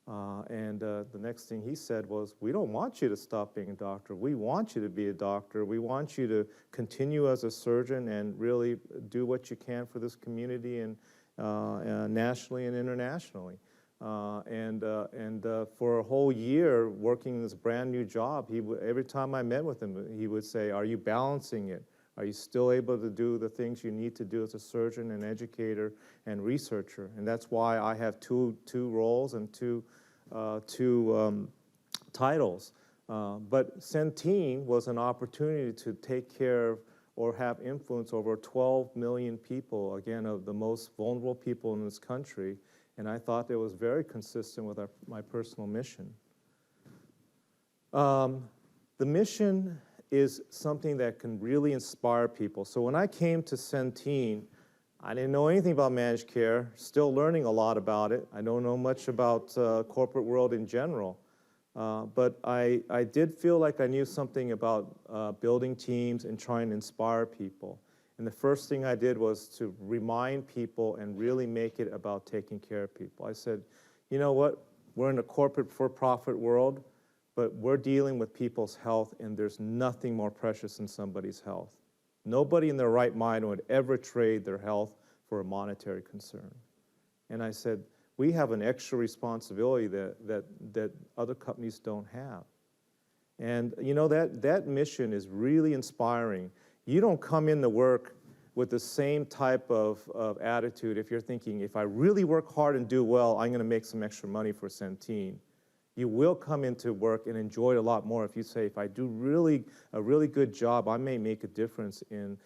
And the next thing he said was, we don't want you to stop being a doctor. We want you to be a doctor. We want you to continue as a surgeon and really do what you can for this community and nationally and internationally. For a whole year working this brand new job, every time I met with him, he would say, are you balancing it? Are you still able to do the things you need to do as a surgeon and educator and researcher? And that's why I have two roles and two titles. But Centene was an opportunity to take care of or have influence over 12 million people, again, of the most vulnerable people in this country. And I thought it was very consistent with my personal mission. The mission is something that can really inspire people. So when I came to Centene, I didn't know anything about managed care, still learning a lot about it. I don't know much about corporate world in general. But I did feel like I knew something about building teams and trying to inspire people. And the first thing I did was to remind people and really make it about taking care of people. I said, you know what, we're in a corporate for-profit world, but we're dealing with people's health, and there's nothing more precious than somebody's health. Nobody in their right mind would ever trade their health for a monetary concern. And I said, we have an extra responsibility that other companies don't have. And you know, that mission is really inspiring. You don't come into work with the same type of attitude if you're thinking, if I really work hard and do well, I'm gonna make some extra money for Centene. You will come into work and enjoy it a lot more if you say, if I do a really good job, I may make a difference in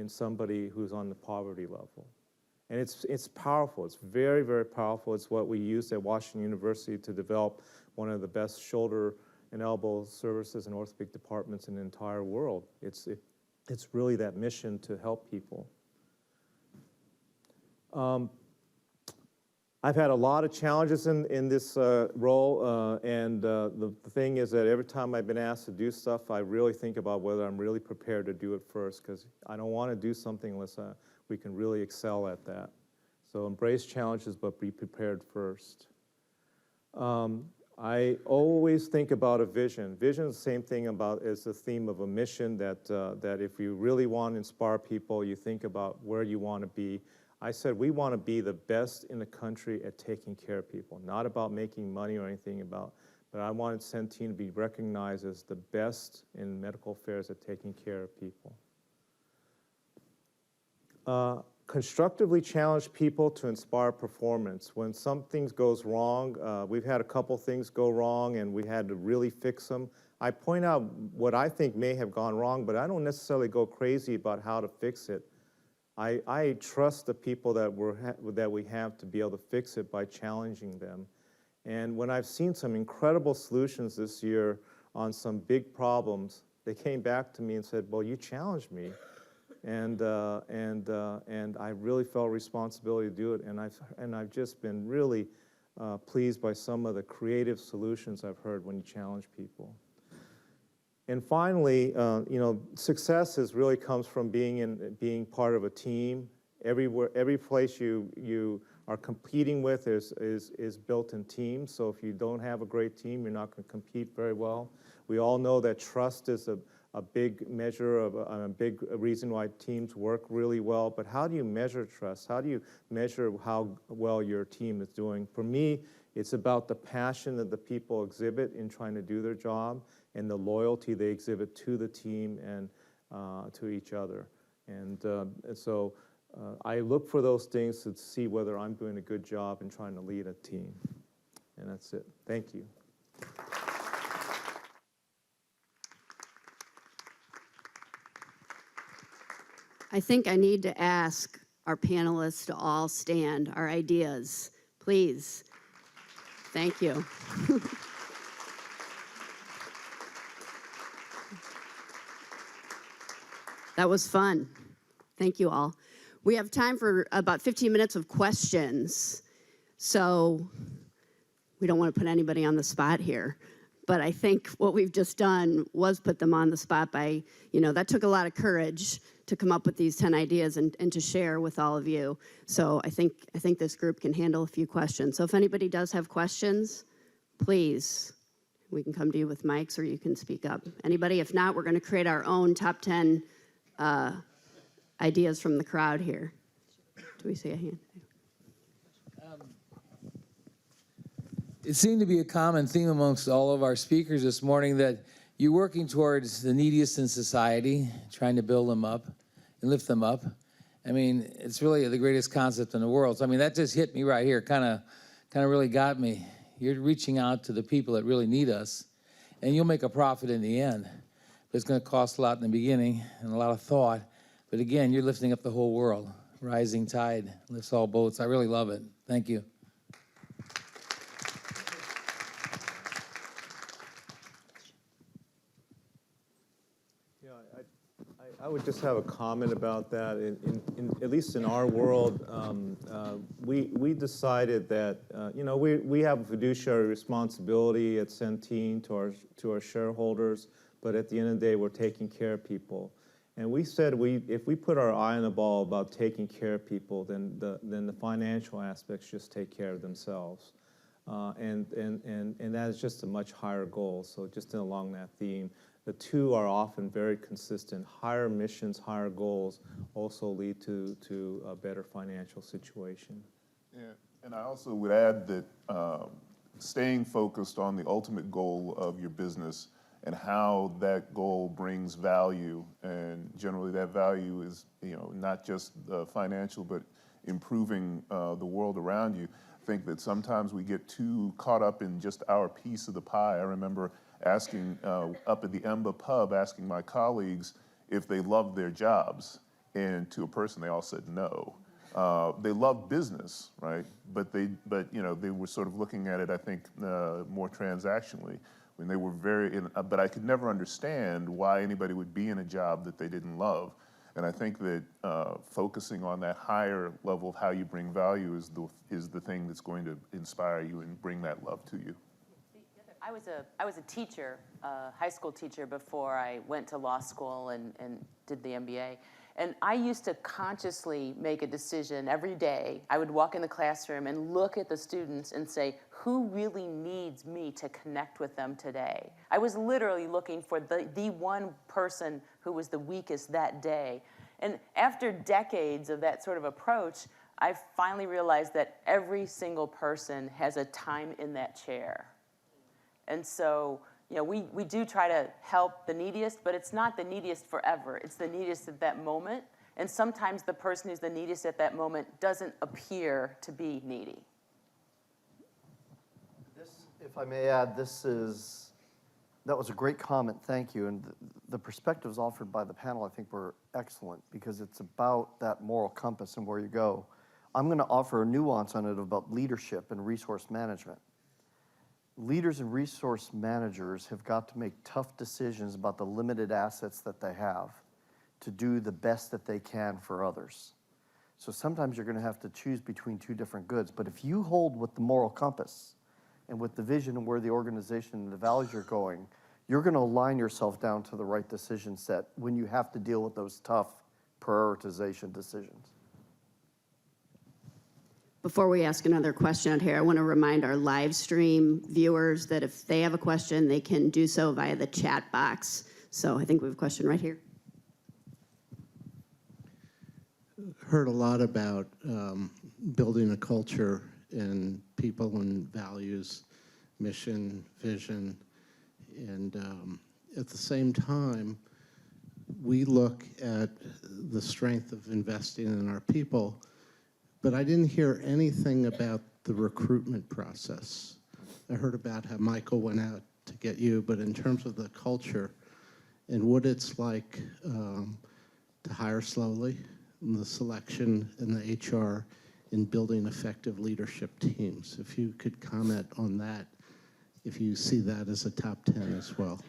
somebody who's on the poverty level. And it's powerful. It's very, very powerful. It's what we used at Washington University to develop one of the best shoulder and elbow services and orthopedic departments in the entire world. It's really that mission to help people. I've had a lot of challenges in this role, and the thing is that every time I've been asked to do stuff, I really think about whether I'm really prepared to do it first, because I don't want to do something unless we can really excel at that. So embrace challenges, but be prepared first. I always think about a vision. Vision is the same thing as the theme of a mission, that if you really want to inspire people, you think about where you want to be. I said we want to be the best in the country at taking care of people, not about making money or anything but I wanted Centene to be recognized as the best in medical affairs at taking care of people. Constructively challenge people to inspire performance. When some things goes wrong, we've had a couple things go wrong and we had to really fix them. I point out what I think may have gone wrong, but I don't necessarily go crazy about how to fix it. I trust the people that we have to be able to fix it by challenging them. And when I've seen some incredible solutions this year on some big problems, they came back to me and said, well, you challenged me. And I really felt responsibility to do it, and I've just been really pleased by some of the creative solutions I've heard when you challenge people. And finally, you know, success really comes from being part of a team. Every place you are competing with is built in teams. So if you don't have a great team, you're not going to compete very well. We all know that trust is a big measure of a big reason why teams work really well. But how do you measure trust? How do you measure how well your team is doing? For me, it's about the passion that the people exhibit in trying to do their job and the loyalty they exhibit to the team and to each other. And so I look for those things to see whether I'm doing a good job in trying to lead a team. And that's it. Thank you. I think I need to ask our panelists to all stand, our ideas, please. Thank you. That was fun. Thank you all. We have time for about 15 minutes of questions. So we don't want to put anybody on the spot here. But I think what we've just done was put them on the spot by, you know, that took a lot of courage to come up with these 10 ideas and to share with all of you. So I think this group can handle a few questions. So if anybody does have questions, please, we can come to you with mics or you can speak up. Anybody? If not, we're going to create our own top 10 ideas from the crowd here. Do we see a hand? It seemed to be a common theme amongst all of our speakers this morning that you're working towards the neediest in society, trying to build them up and lift them up. I mean, it's really the greatest concept in the world. So, I mean, that just hit me right here, kind of really got me. You're reaching out to the people that really need us, and you'll make a profit in the end. But it's going to cost a lot in the beginning and a lot of thought. But again, you're lifting up the whole world. Rising tide lifts all boats. I really love it. Thank you. I would just have a comment about that. At least in our world, we decided that we have a fiduciary responsibility at Centene to our shareholders, but at the end of the day, we're taking care of people. And we said if we put our eye on the ball about taking care of people, then the financial aspects just take care of themselves. And that is just a much higher goal. So just along that theme, the two are often very consistent. Higher missions, higher goals also lead to a better financial situation. Yeah, and I also would add that staying focused on the ultimate goal of your business and how that goal brings value, and generally that value is not just financial, but improving the world around you. I think that sometimes we get too caught up in just our piece of the pie. I remember asking up at the EMBA pub, asking my colleagues if they loved their jobs, and to a person they all said no. They love business, right? But they were sort of looking at it, I think, more transactionally. When they were but I could never understand why anybody would be in a job that they didn't love. And I think that focusing on that higher level of how you bring value is the thing that's going to inspire you and bring that love to you. I was a teacher, high school teacher, before I went to law school and did the MBA. And I used to consciously make a decision every day. I would walk in the classroom and look at the students and say, who really needs me to connect with them today? I was literally looking for the one person who was the weakest that day. And after decades of that sort of approach, I finally realized that every single person has a time in that chair. And so, we do try to help the neediest, but it's not the neediest forever. It's the neediest at that moment. And sometimes the person who's the neediest at that moment doesn't appear to be needy. If I may add, that was a great comment, thank you. And the perspectives offered by the panel, I think, were excellent because it's about that moral compass and where you go. I'm going to offer a nuance on it about leadership and resource management. Leaders and resource managers have got to make tough decisions about the limited assets that they have to do the best that they can for others. So sometimes you're going to have to choose between two different goods. But if you hold with the moral compass and with the vision and where the organization and the values are going, you're going to align yourself down to the right decision set when you have to deal with those tough prioritization decisions. Before we ask another question out here, I want to remind our live stream viewers that if they have a question, they can do so via the chat box. So I think we have a question right here. Heard a lot about building a culture and people and values, mission, vision, and at the same time, we look at the strength of investing in our people. But I didn't hear anything about the recruitment process. I heard about how Michael went out to get you, but in terms of the culture and what it's like to hire slowly, and the selection and the HR in building effective leadership teams. If you could comment on that, if you see that as a top 10 as well.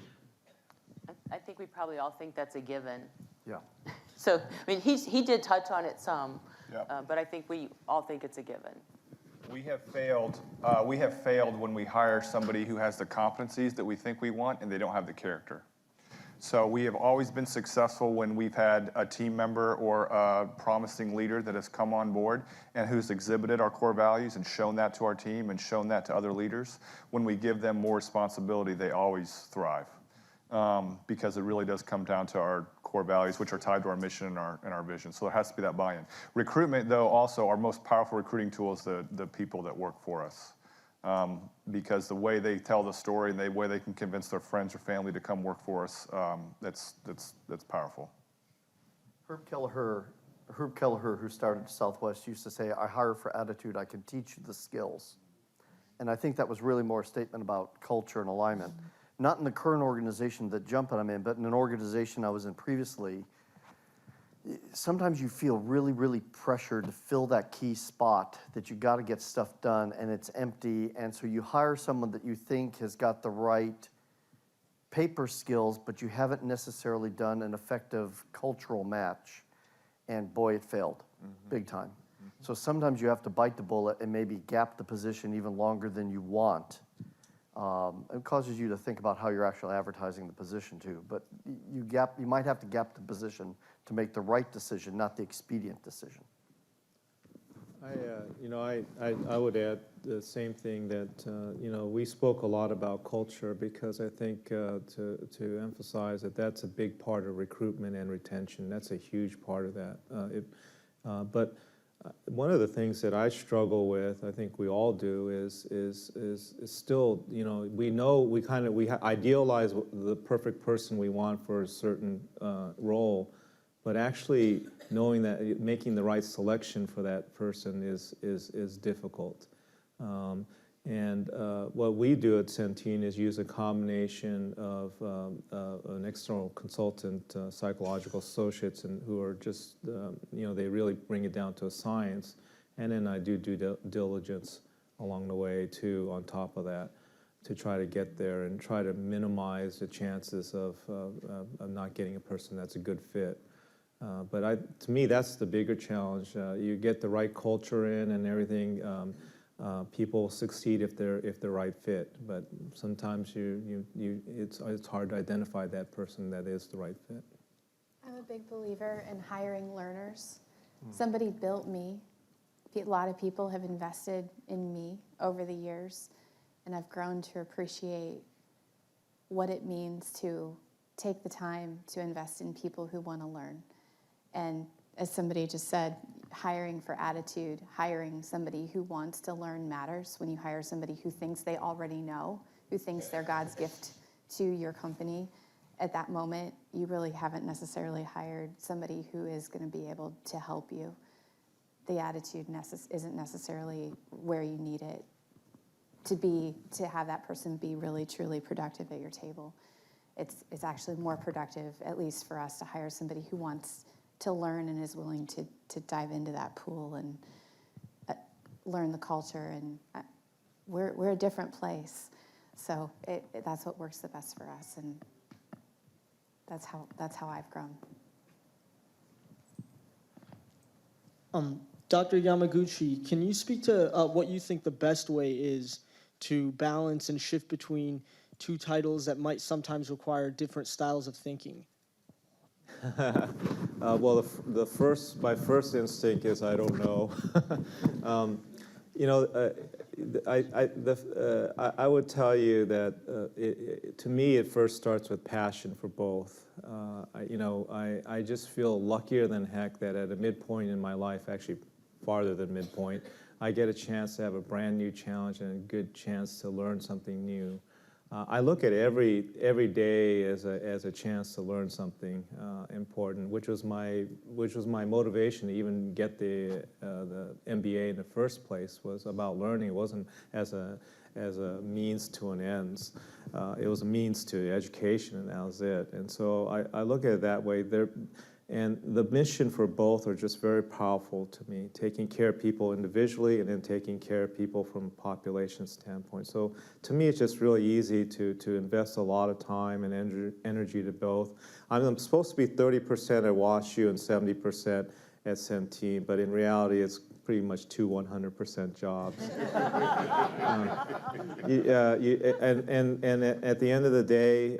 I think we probably all think that's a given. Yeah. So, I mean, he did touch on it some, Yeah. but I think we all think it's a given. We have failed when we hire somebody who has the competencies that we think we want and they don't have the character. So we have always been successful when we've had a team member or a promising leader that has come on board and who's exhibited our core values and shown that to our team and shown that to other leaders. When we give them more responsibility, they always thrive, because it really does come down to our core values, which are tied to our mission and our vision. So there has to be that buy-in. Recruitment, though, also our most powerful recruiting tool is the people that work for us. Because the way they tell the story and the way they can convince their friends or family to come work for us, that's powerful. Herb Kelleher, who started Southwest, used to say, "I hire for attitude, I can teach you the skills." And I think that was really more a statement about culture and alignment. Not in the current organization that I'm in, but in an organization I was in previously. Sometimes you feel really, really pressured to fill that key spot that you got to get stuff done, and it's empty. And so you hire someone that you think has got the right paper skills, but you haven't necessarily done an effective cultural match. And boy, it failed, big time. So sometimes you have to bite the bullet and maybe gap the position even longer than you want. It causes you to think about how you're actually advertising the position too. But you might have to gap the position to make the right decision, not the expedient decision. I would add the same thing that, we spoke a lot about culture because I think to emphasize that's a big part of recruitment and retention. That's a huge part of that. But one of the things that I struggle with, I think we all do, is still, we idealize the perfect person we want for a certain role, but actually knowing that making the right selection for that person is difficult. And what we do at Centene is use a combination of an external consultant, psychological associates, and who are just, they really bring it down to a science. And then I do due diligence along the way too, on top of that, to try to get there and try to minimize the chances of not getting a person that's a good fit. But to me, that's the bigger challenge. You get the right culture in and everything. People succeed if they're right fit, but sometimes it's hard to identify that person that is the right fit. I'm a big believer in hiring learners. Somebody built me. A lot of people have invested in me over the years, and I've grown to appreciate what it means to take the time to invest in people who want to learn. And as somebody just said, hiring for attitude, hiring somebody who wants to learn matters. When you hire somebody who thinks they already know, who thinks they're God's gift to your company, at that moment, you really haven't necessarily hired somebody who is going to be able to help you. The attitude isn't necessarily where you need it to have that person be really, truly productive at your table. It's actually more productive, at least for us, to hire somebody who wants to learn and is willing to dive into that pool and learn the culture. And we're a different place, so that's what works the best for us, and that's how I've grown. Dr. Yamaguchi, can you speak to what you think the best way is to balance and shift between two titles that might sometimes require different styles of thinking? Well, my first instinct is I don't know. I would tell you that to me it first starts with passion for both. I just feel luckier than heck that at a midpoint in my life, actually farther than midpoint, I get a chance to have a brand new challenge and a good chance to learn something new. I look at every day as a chance to learn something important, which was my motivation to even get the MBA in the first place, was about learning. It wasn't as a means to an ends. It was a means to education, and that was it. And so I look at it that way. And the mission for both are just very powerful to me, taking care of people individually and then taking care of people from a population standpoint. So to me, it's just really easy to invest a lot of time and energy to both. I'm supposed to be 30% at WashU and 70% at Centene, but in reality, it's pretty much two 100% jobs. And at the end of the day,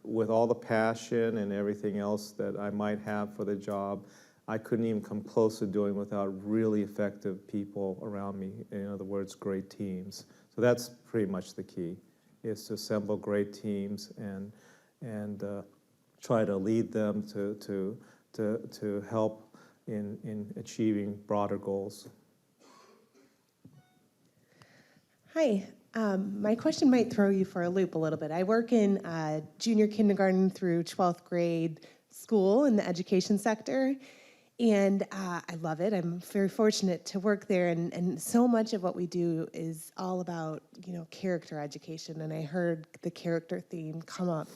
with all the passion and everything else that I might have for the job, I couldn't even come close to doing without really effective people around me. In other words, great teams. So that's pretty much the key, is to assemble great teams and try to lead them to help in achieving broader goals. Hi, my question might throw you for a loop a little bit. I work in junior kindergarten through 12th grade school in the education sector, and I love it. I'm very fortunate to work there, and so much of what we do is all about, character education, and I heard the character theme come up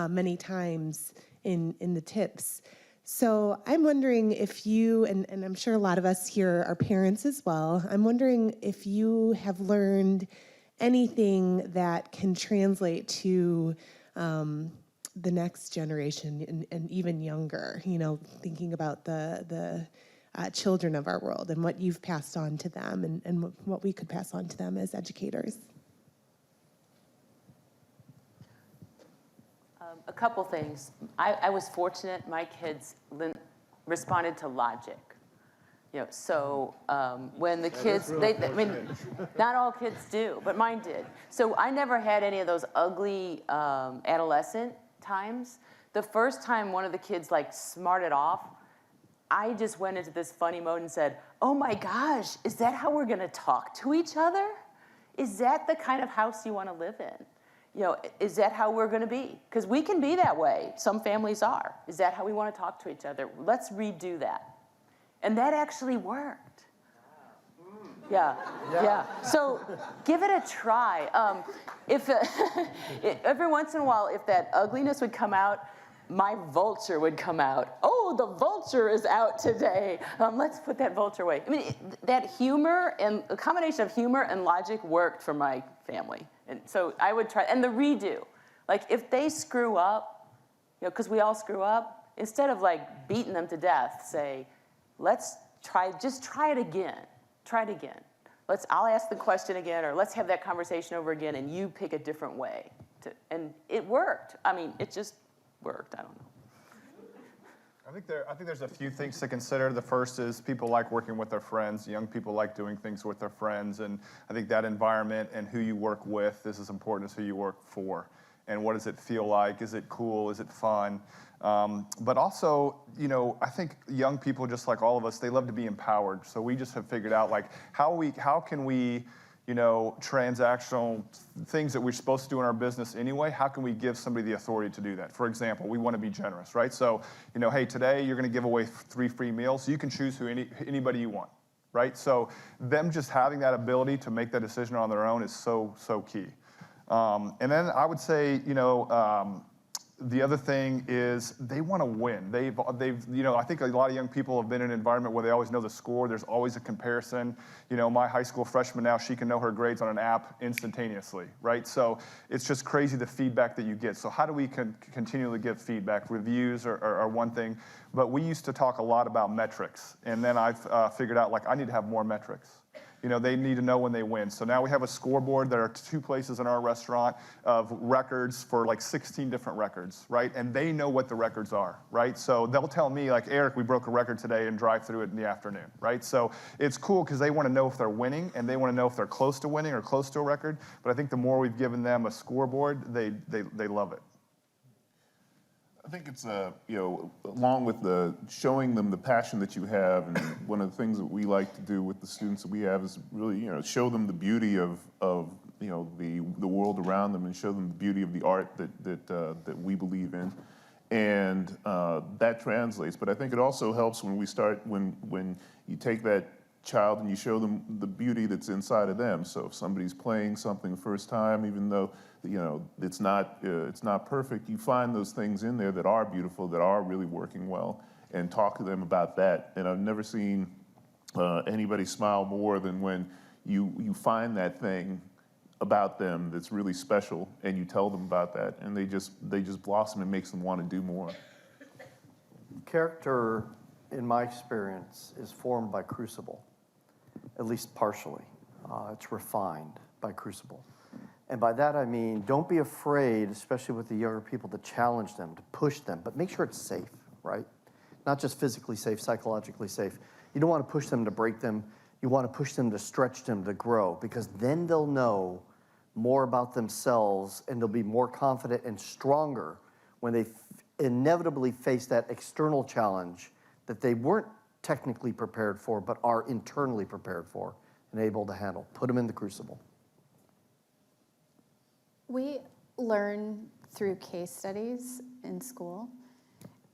many times in the tips. So I'm wondering if you, and I'm sure a lot of us here are parents as well, I'm wondering if you have learned anything that can translate to the next generation and even younger, thinking about the children of our world and what you've passed on to them and what we could pass on to them as educators. A couple things. I was fortunate. My kids responded to logic. So when the kids, not all kids do, but mine did. So I never had any of those ugly adolescent times. The first time one of the kids smarted off, I just went into this funny mode and said, "Oh my gosh, is that how we're going to talk to each other? Is that the kind of house you want to live in? Is that how we're going to be? Because we can be that way. Some families are. Is that how we want to talk to each other? Let's redo that." And that actually worked. Yeah. So give it a try. Every once in a while, if that ugliness would come out, my vulture would come out. Oh, the vulture is out today. Let's put that vulture away. That humor and a combination of humor and logic worked for my family. And so I would try, and the redo. If they screw up, because we all screw up, instead of beating them to death, say, just try it again. Try it again. I'll ask the question again, or let's have that conversation over again, and you pick a different way. And it worked. It just worked. I don't know. I think there's a few things to consider. The first is people like working with their friends. Young people like doing things with their friends, and I think that environment and who you work with is as important as who you work for. And what does it feel like? Is it cool? Is it fun? But also, I think young people, just like all of us, they love to be empowered. So we just have figured out how can we transactional things that we're supposed to do in our business anyway, how can we give somebody the authority to do that? For example, we want to be generous, right? So, hey, today you're going to give away 3 free meals. So you can choose anybody you want, right? So them just having that ability to make that decision on their own is so key. And then I would say, the other thing is they want to win. They've I think a lot of young people have been in an environment where they always know the score. There's always a comparison. My high school freshman now, she can know her grades on an app instantaneously, right? So it's just crazy the feedback that you get. So how do we continually give feedback? Reviews are one thing, but we used to talk a lot about metrics, and then I've figured out I need to have more metrics. They need to know when they win. So now we have a scoreboard. There are 2 places in our restaurant of records for 16 different records, right? And they know what the records are, right? So they'll tell me, Eric, we broke a record today, and drive through it in the afternoon, right? So it's cool because they want to know if they're winning, and they want to know if they're close to winning or close to a record. But I think the more we've given them a scoreboard, they love it. I think it's, along with showing them the passion that you have, and one of the things that we like to do with the students that we have is really, show them the beauty of the world around them, and show them the beauty of the art that we believe in, and that translates. But I think it also helps when when you take that child and you show them the beauty that's inside of them. So if somebody's playing something the first time, even though it's not perfect, you find those things in there that are beautiful, that are really working well, and talk to them about that. And I've never seen anybody smile more than when you find that thing about them that's really special, and you tell them about that, and they just blossom. It makes them want to do more. Character in my experience, is formed by crucible, at least partially. It's refined by crucible. And by that I mean, don't be afraid, especially with the younger people, to challenge them, to push them, but make sure it's safe, right? Not just physically safe, psychologically safe. You don't want to push them to break them. You want to push them to stretch them to grow, because then they'll know more about themselves and they'll be more confident and stronger when they inevitably face that external challenge that they weren't technically prepared for, but are internally prepared for and able to handle. Put them in the crucible. We learn through case studies in school,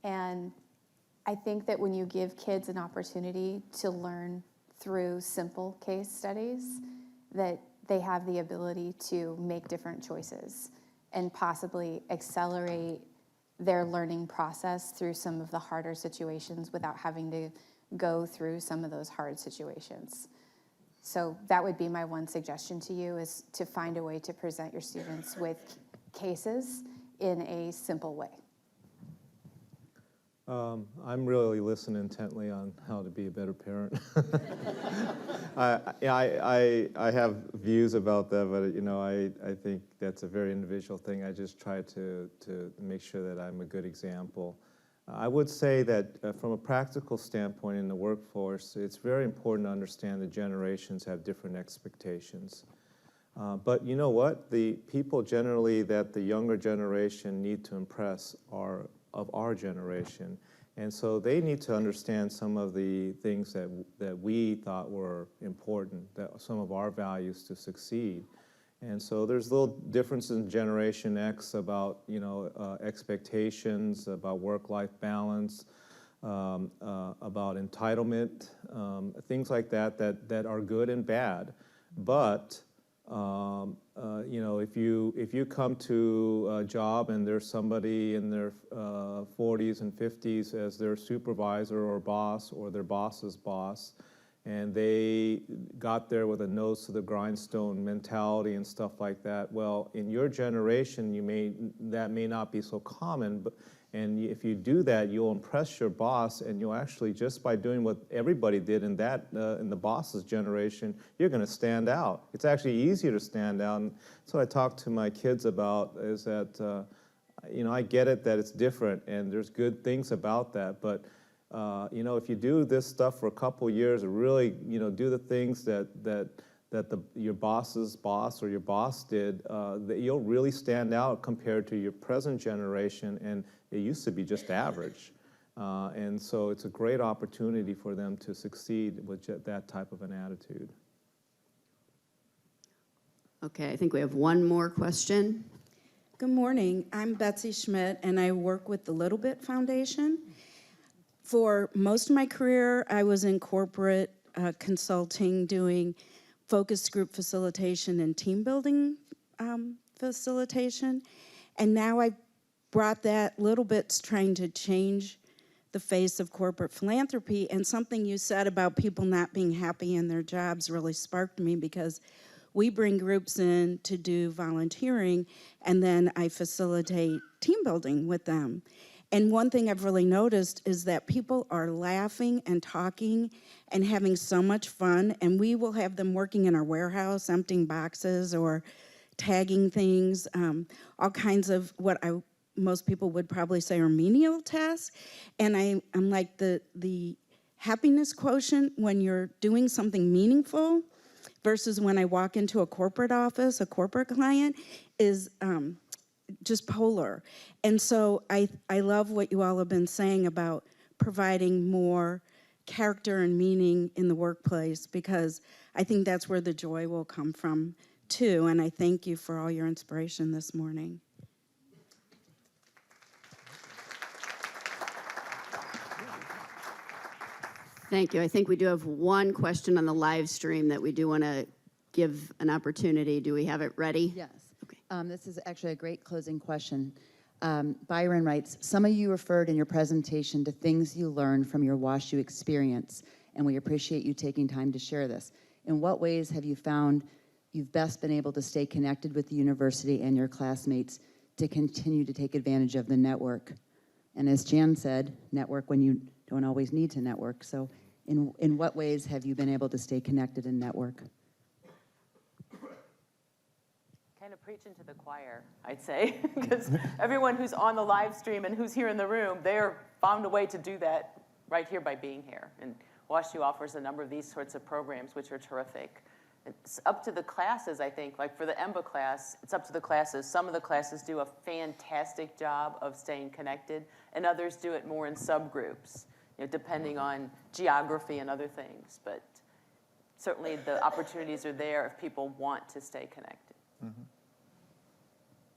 and I think that when you give kids an opportunity to learn through simple case studies, that they have the ability to make different choices and possibly accelerate their learning process through some of the harder situations without having to go through some of those hard situations. So that would be my one suggestion to you, is to find a way to present your students with cases in a simple way. I'm really listening intently on how to be a better parent. I have views about that, but I think that's a very individual thing. I just try to make sure that I'm a good example. I would say that from a practical standpoint in the workforce, it's very important to understand that generations have different expectations. But you know what? The people generally that the younger generation need to impress are of our generation. And so they need to understand some of the things that we thought were important, that some of our values to succeed. And so there's little differences in Generation X about, expectations, about work-life balance, about entitlement, things like that are good and bad. But if you come to a job and there's somebody in their 40s and 50s as their supervisor or boss or their boss's boss, and they got there with a nose to the grindstone mentality and stuff like that, well, in your generation, that may not be so common, and if you do that, you'll impress your boss, and you'll actually, just by doing what everybody did in the boss's generation, you're going to stand out. It's actually easier to stand out, and that's what I talk to my kids about, is that, I get it that it's different, and there's good things about that, but if you do this stuff for a couple years, or really, do the things that your boss's boss or your boss did, that you'll really stand out compared to your present generation, and it used to be just average. And so it's a great opportunity for them to succeed with that type of an attitude. Okay, I think we have one more question. Good morning. I'm Betsy Schmidt, and I work with the Little Bit Foundation. For most of my career, I was in corporate consulting, doing focus group facilitation and team building facilitation. And now I brought that Little Bit's trying to change the face of corporate philanthropy. And something you said about people not being happy in their jobs really sparked me, because we bring groups in to do volunteering, and then I facilitate team building with them. And one thing I've really noticed is that people are laughing and talking and having so much fun, and we will have them working in our warehouse, emptying boxes or tagging things, all kinds of what most people would probably say are menial tasks. And I'm like, the happiness quotient when you're doing something meaningful versus when I walk into a corporate office, a corporate client, is just polar. And so I love what you all have been saying about providing more character and meaning in the workplace, because I think that's where the joy will come from too. And I thank you for all your inspiration this morning. Thank you. I think we do have one question on the live stream that we do want to give an opportunity. Do we have it ready? Yes. Okay. This is actually a great closing question. Byron writes, some of you referred in your presentation to things you learned from your WashU experience, and we appreciate you taking time to share this. In what ways have you found you've best been able to stay connected with the university and your classmates to continue to take advantage of the network? And as Jan said, network when you don't always need to network. So in what ways have you been able to stay connected and network? Kind of preaching to the choir, I'd say, because everyone who's on the live stream and who's here in the room, they're found a way to do that right here by being here. And WashU offers a number of these sorts of programs, which are terrific. It's up to the classes, I think. Like for the EMBA class, it's up to the classes. Some of the classes do a fantastic job of staying connected, and others do it more in subgroups, depending on geography and other things. But certainly the opportunities are there if people want to stay connected. Mm-hmm.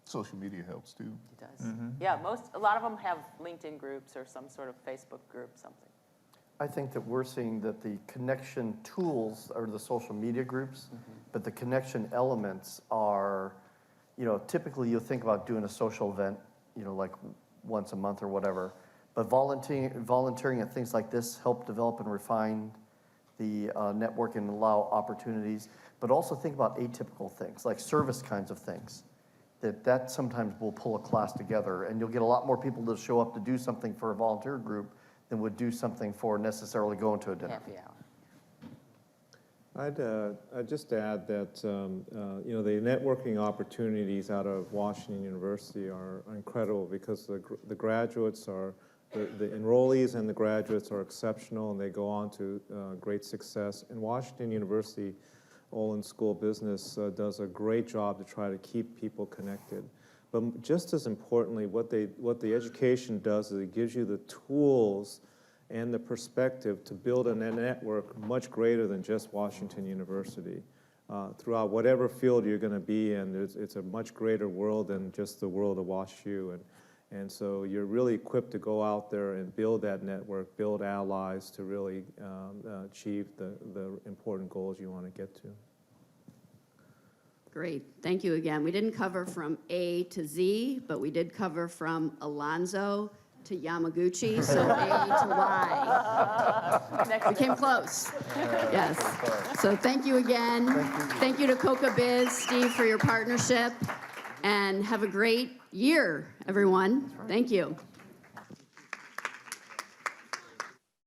Social media helps too. It does. Yeah, a lot of them have LinkedIn groups or some sort of Facebook group, something. I think that we're seeing that the connection tools are the social media groups, but the connection elements are, typically you'll think about doing a social event, like once a month or whatever, but volunteering at things like this help develop and refine the network and allow opportunities, but also think about atypical things, like service kinds of things, that sometimes will pull a class together, and you'll get a lot more people to show up to do something for a volunteer group than would do something for necessarily going to a dinner. Happy hour. I'd just add that the networking opportunities out of Washington University are incredible because the graduates are, the enrollees and the graduates are exceptional, and they go on to great success. And Washington University Olin School of Business does a great job to try to keep people connected. But just as importantly, what the education does is it gives you the tools and the perspective to build a network much greater than just Washington University. Throughout whatever field you're going to be in, it's a much greater world than just the world of WashU. And so you're really equipped to go out there and build that network, build allies to really achieve the important goals you want to get to. Great, thank you again. We didn't cover from A to Z, but we did cover from Alonzo to Yamaguchi, so A to Y. We came close. Yes. So thank you again. Thank you to Coca Biz, Steve, for your partnership, and have a great year, everyone. Thank you.